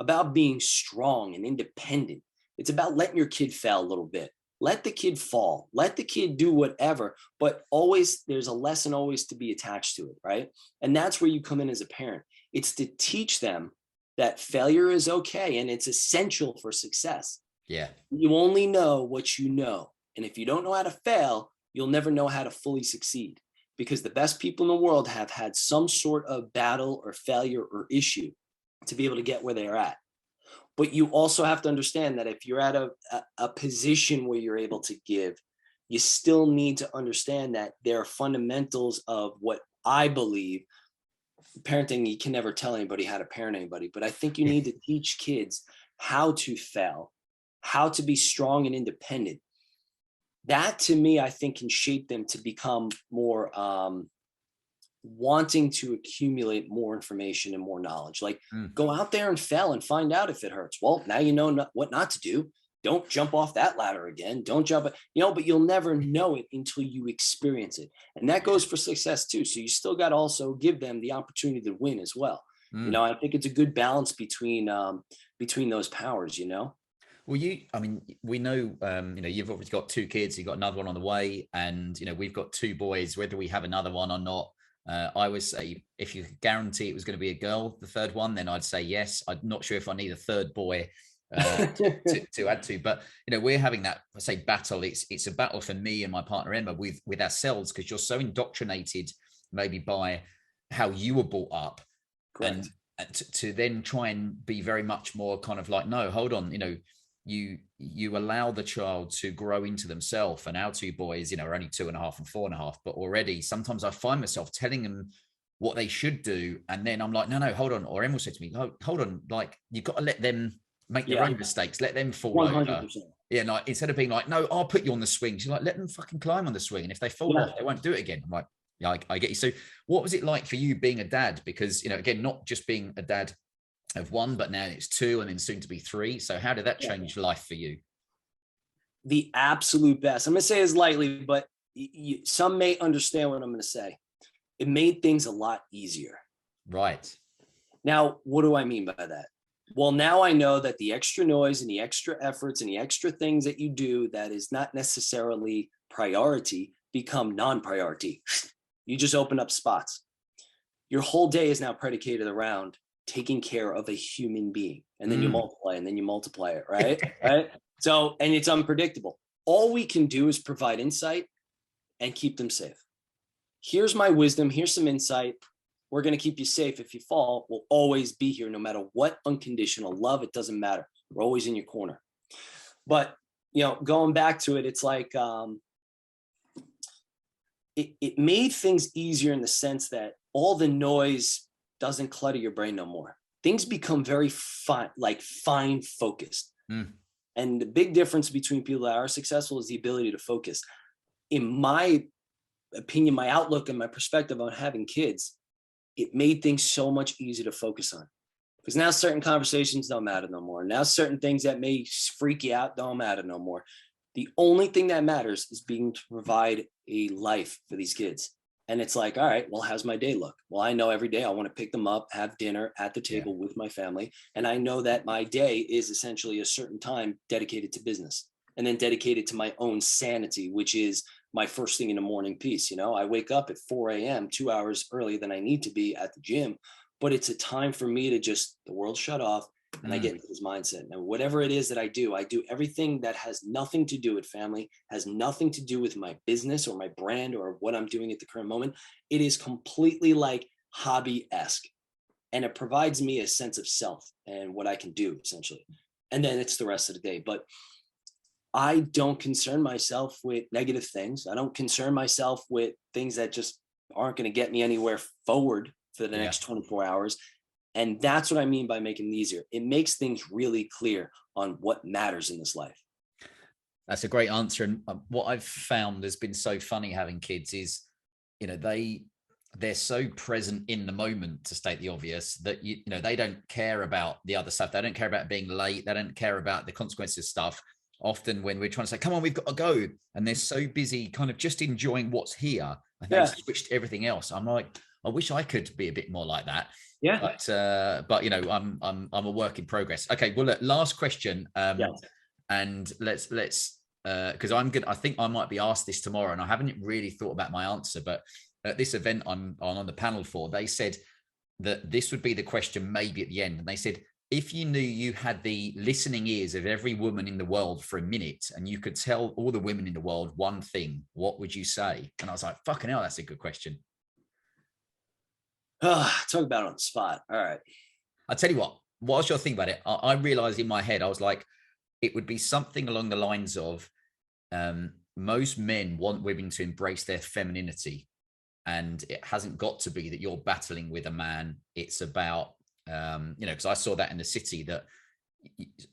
about being strong and independent, It's about letting your kid fail a little bit. Let the kid fall, let the kid do whatever, but always there's a lesson always to be attached to it, right? And that's where you come in as a parent. It's to teach them that failure is okay and it's essential for success. Yeah. You only know what you know. And if you don't know how to fail, you'll never know how to fully succeed, because the best people in the world have had some sort of battle or failure or issue to be able to get where they are at. But you also have to understand that if you're at a position where you're able to give, you still need to understand that there are fundamentals of what I believe. Parenting, you can never tell anybody how to parent anybody, but I think you need to teach kids how to fail, how to be strong and independent. That, to me, I think can shape them to become more wanting to accumulate more information and more knowledge. Like, go out there and fail and find out if it hurts. Well, now you know what not to do. Don't jump off that ladder again. Don't jump, but you'll never know it until you experience it. And that goes for success too. So you still got to also give them the opportunity to win as well. I think it's a good balance between those powers, Well, we know, you've obviously got 2 kids, you've got another one on the way, and, we've got 2 boys, whether we have another one or not. I would say if you could guarantee it was going to be a girl, the 3rd one, then I'd say yes. I'm not sure if I need a 3rd boy to add to, but we're having that, I say, battle. It's a battle for me and my partner Emma with ourselves, because you're so indoctrinated maybe by how you were brought up. Correct. And to then try and be very much more kind of like, no, hold on, you allow the child to grow into themselves. And our 2 boys, are only 2.5 and 4.5, but already sometimes I find myself telling them what they should do, and then I'm like, no, hold on. Or Em will say to me, hold on, like, you've got to let them make their own mistakes, let them fall 100%. Over. Yeah, like, instead of being like, no, I'll put you on the swing, she's like, let them fucking climb on the swing, and if they fall off, they won't do it again. I'm like, yeah, I get you. So what was it like for you being a dad? Because, again, not just being a dad of 1, but now it's 2 and then soon to be 3. So how did that change life for you? The absolute best. I'm going to say as lightly, but some may understand what I'm going to say. It made things a lot easier. Right. Now, what do I mean by that? Well, now I know that the extra noise and the extra efforts and the extra things that you do that is not necessarily priority become non-priority. You just open up spots. Your whole day is now predicated around taking care of a human being, and then you multiply, and then you multiply it, right? Right. So, and it's unpredictable. All we can do is provide insight and keep them safe. Here's my wisdom. Here's some insight. We're going to keep you safe. If you fall, we'll always be here, no matter what. Unconditional love. It doesn't matter. We're always in your corner. But, going back to it, it's like, it made things easier in the sense that all the noise doesn't clutter your brain no more. Things become very fine focused. And the big difference between people that are successful is the ability to focus. In my opinion, my outlook and my perspective on having kids, it made things so much easier to focus on, because now certain conversations don't matter no more. Now certain things that may freak you out don't matter no more. The only thing that matters is being to provide a life for these kids. And it's like, all right, well, how's my day look? Well, I know every day I want to pick them up, have dinner at the table with my family. And I know that my day is essentially a certain time dedicated to business, and then dedicated to my own sanity, which is my first thing in the morning piece. I wake up at 4 a.m., 2 hours earlier than I need to be at the gym, but it's a time for me to the world shut off, and I get into this mindset. And whatever it is that I do everything that has nothing to do with family, has nothing to do with my business or my brand or what I'm doing at the current moment. It is completely like hobby-esque, and it provides me a sense of self and what I can do, essentially. And then it's the rest of the day. But I don't concern myself with negative things. I don't concern myself with things that just aren't going to get me anywhere forward for the next 24 hours. And that's what I mean by making it easier. It makes things really clear on what matters in this life. That's a great answer. And what I've found has been so funny having kids is, they're so present in the moment, to state the obvious, that they don't care about the other stuff. They don't care about being late. They don't care about the consequences of stuff. Often when we're trying to say, come on, we've got to go, and they're so busy kind of just enjoying what's here, and they've switched everything else. I'm like, I wish I could be a bit more like that. Yeah. But I'm a work in progress. Okay. Well, look, last question. and let's because I think I might be asked this tomorrow, and I haven't really thought about my answer, but at this event I'm on the panel for, they said that this would be the question maybe at the end. And they said, if you knew you had the listening ears of every woman in the world for a minute and you could tell all the women in the world one thing, what would you say? And I was like, fucking hell, that's a good question. Talk about it on the spot. All right. I'll tell you what was your thing about it? I realized in my head, I was like, it would be something along the lines of most men want women to embrace their femininity. And it hasn't got to be that you're battling with a man. It's about, because I saw that in the city, that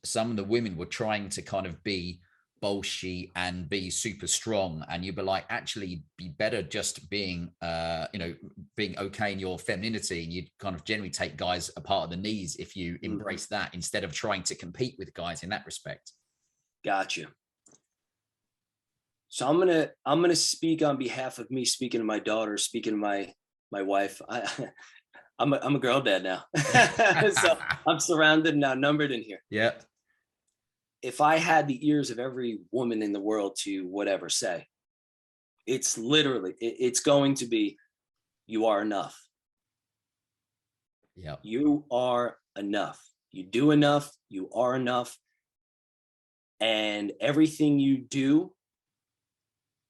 some of the women were trying to kind of be bolshy and be super strong. And you'd be like, actually be better just being, being okay in your femininity. And you'd kind of generally take guys apart of the knees if you embrace that, instead of trying to compete with guys in that respect. Gotcha. So I'm gonna speak on behalf of me, speaking to my daughter, speaking to my wife. I'm a girl dad now, so I'm surrounded and outnumbered in here. Yeah. If I had the ears of every woman in the world to whatever say, it's literally it's going to be, you are enough. Yeah. You are enough. You do enough. You are enough. And everything you do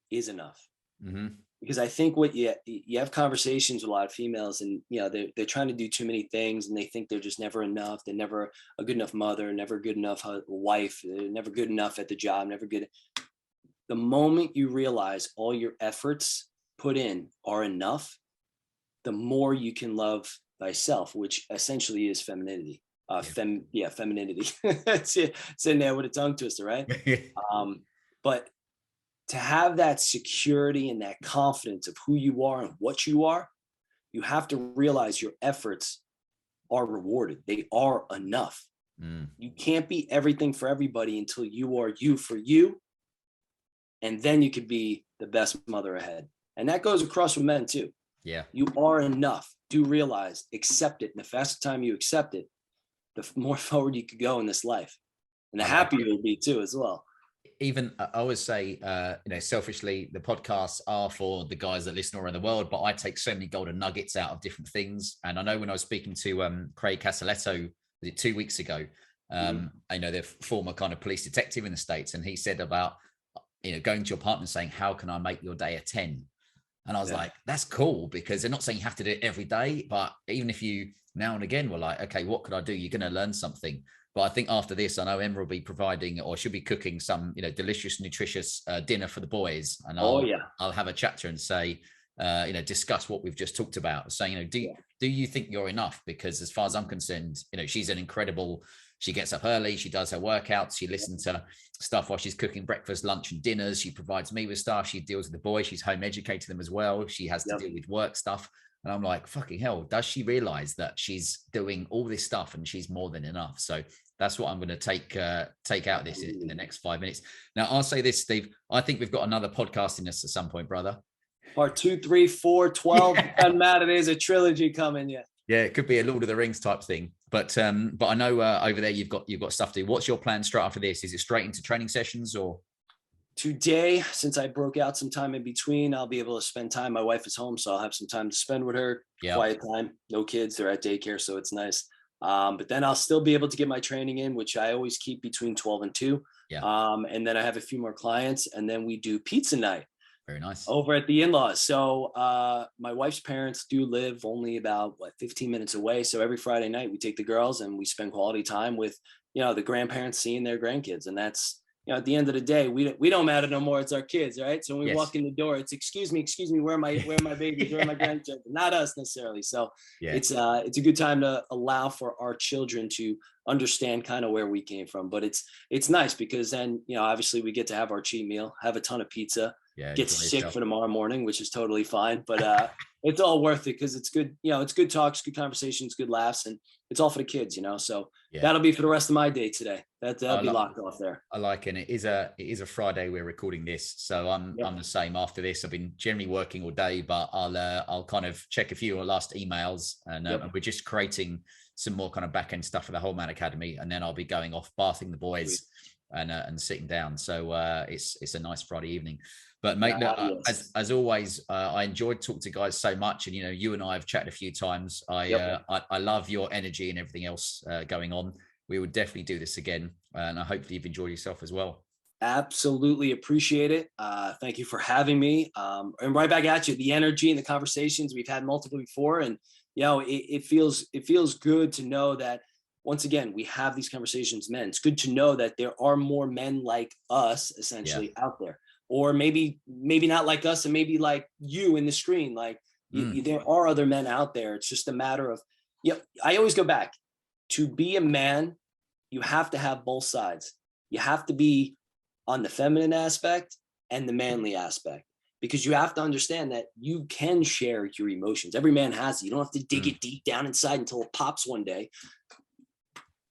is enough. Mm-hmm. Because I think what you have conversations with a lot of females, and they're trying to do too many things, and they think they're just never enough. They're never a good enough mother, never good enough wife, they're never good enough at the job, never good. The moment you realize all your efforts put in are enough, the more you can love thyself, which essentially is femininity. Femininity. It's in there with a tongue twister, right? But to have that security and that confidence of who you are and what you are, you have to realize your efforts are rewarded. They are enough. You can't be everything for everybody until you are you for you. And then you could be the best mother ahead. And that goes across with men too. Yeah. You are enough. Do realize, accept it. And the faster time you accept it, the more forward you could go in this life. And the happier you'll be too, as well. Even I always say, selfishly, the podcasts are for the guys that listen around the world, but I take so many golden nuggets out of different things. And I know when I was speaking to Craig Casaletto, was it 2 weeks ago? I know they're former kind of police detective in the States, and he said about, going to your partner and saying, how can I make your day a 10? And I was like, that's cool, because they're not saying you have to do it every day, but even if you now and again were like, okay, what could I do? You're going to learn something. But I think after this, I know Emma will be providing, or she'll be cooking some, delicious, nutritious dinner for the boys. And I'll have a chat to her and say, discuss what we've just talked about. Saying, do you think you're enough? Because as far as I'm concerned, she's an incredible, she gets up early, she does her workouts, she listens to stuff while she's cooking breakfast, lunch and dinners. She provides me with stuff. She deals with the boys. She's home educating them as well. She has to deal with work stuff. And I'm like, fucking hell, does she realize that she's doing all this stuff and she's more than enough? So that's what I'm going to take out of this in the next 5 minutes. Now, I'll say this, Steve, I think we've got another podcast in us at some point, brother. Part 2, 3, 4, 12. Doesn't matter. There's a trilogy coming yet. Yeah, it could be a Lord of the Rings type thing. But I know over there you've got stuff to do. What's your plan straight after this? Is it straight into training sessions or? Today, since I broke out some time in between, I'll be able to spend time. My wife is home, so I'll have some time to spend with her. Quiet time. No kids. They're at daycare, so it's nice. But then I'll still be able to get my training in, which I always keep between 12 and 2. And then I have a few more clients, and then we do pizza night. Very nice. Over at the in-laws. So my wife's parents do live only about 15 minutes away. So every Friday night we take the girls and we spend quality time with, the grandparents seeing their grandkids. And that's, at the end of the day, we don't matter no more. It's our kids, right? So when we walk in the door, it's excuse me, where are my babies, where are my grandchildren? Not us necessarily. So it's a good time to allow for our children to understand kind of where we came from. But it's nice because then, obviously we get to have our cheat meal, have a ton of pizza, get sick for tomorrow morning, which is totally fine. But it's all worth it because it's good. It's good talks, good conversations, good laughs, and it's all for the kids, So that'll be for the rest of my day today. That'll be locked off there. I like it. It is a Friday we're recording this, so I'm the same. After this, I've been generally working all day, but I'll kind of check a few last emails, and we're just creating some more kind of back end stuff for the Whole Man Academy, and then I'll be going off bathing the boys. and sitting down. So it's a nice Friday evening. But mate, Yes. as always, I enjoyed talking to guys so much, and you and I have chatted a few times. I love your energy and everything else going on. We would definitely do this again, and I hopefully you've enjoyed yourself as well. Absolutely appreciate it. Thank you for having me. And right back at you. The energy and the conversations, we've had multiple before, and it feels good to know that once again we have these conversations, men. It's good to know that there are more men like us essentially out there, or maybe not like us, and maybe like you in the screen. Like there are other men out there. It's just a matter of I always go back to be a man. You have to have both sides. You have to be on the feminine aspect and the manly aspect, because you have to understand that you can share your emotions. Every man has it. You don't have to dig it deep down inside until it pops one day.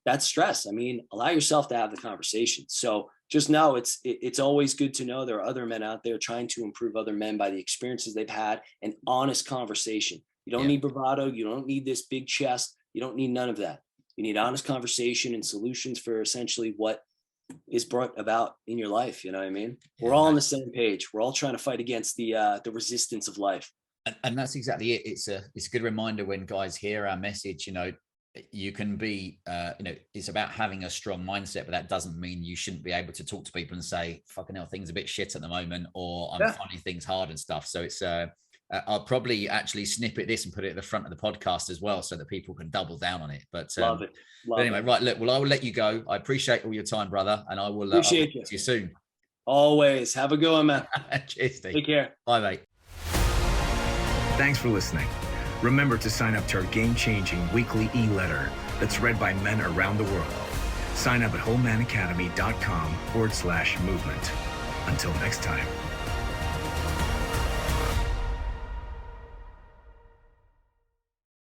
That's stress. I mean, allow yourself to have the conversation. So just know it's always good to know there are other men out there trying to improve other men by the experiences they've had, and honest conversation. You don't need bravado. You don't need this big chest. You don't need none of that. You need honest conversation and solutions for essentially what is brought about in your life. You know what I mean? We're all on the same page. We're all trying to fight against the resistance of life. And that's exactly it. It's a good reminder when guys hear our message, you can be, it's about having a strong mindset, but that doesn't mean you shouldn't be able to talk to people and say, fucking hell, things are a bit shit at the moment, or I'm finding things hard and stuff. So it's, I'll probably actually snippet this and put it at the front of the podcast as well, so that people can double down on it. But love it. Anyway, right. Look, well, I will let you go. I appreciate all your time, brother. And I will appreciate see you soon. Always. Have a good one, man. Cheers, Steve. Take care. Bye, mate. Thanks for listening. Remember to sign up to our game-changing weekly e-letter that's read by men around the world. Sign up at wholemanacademy.com/movement. Until next time.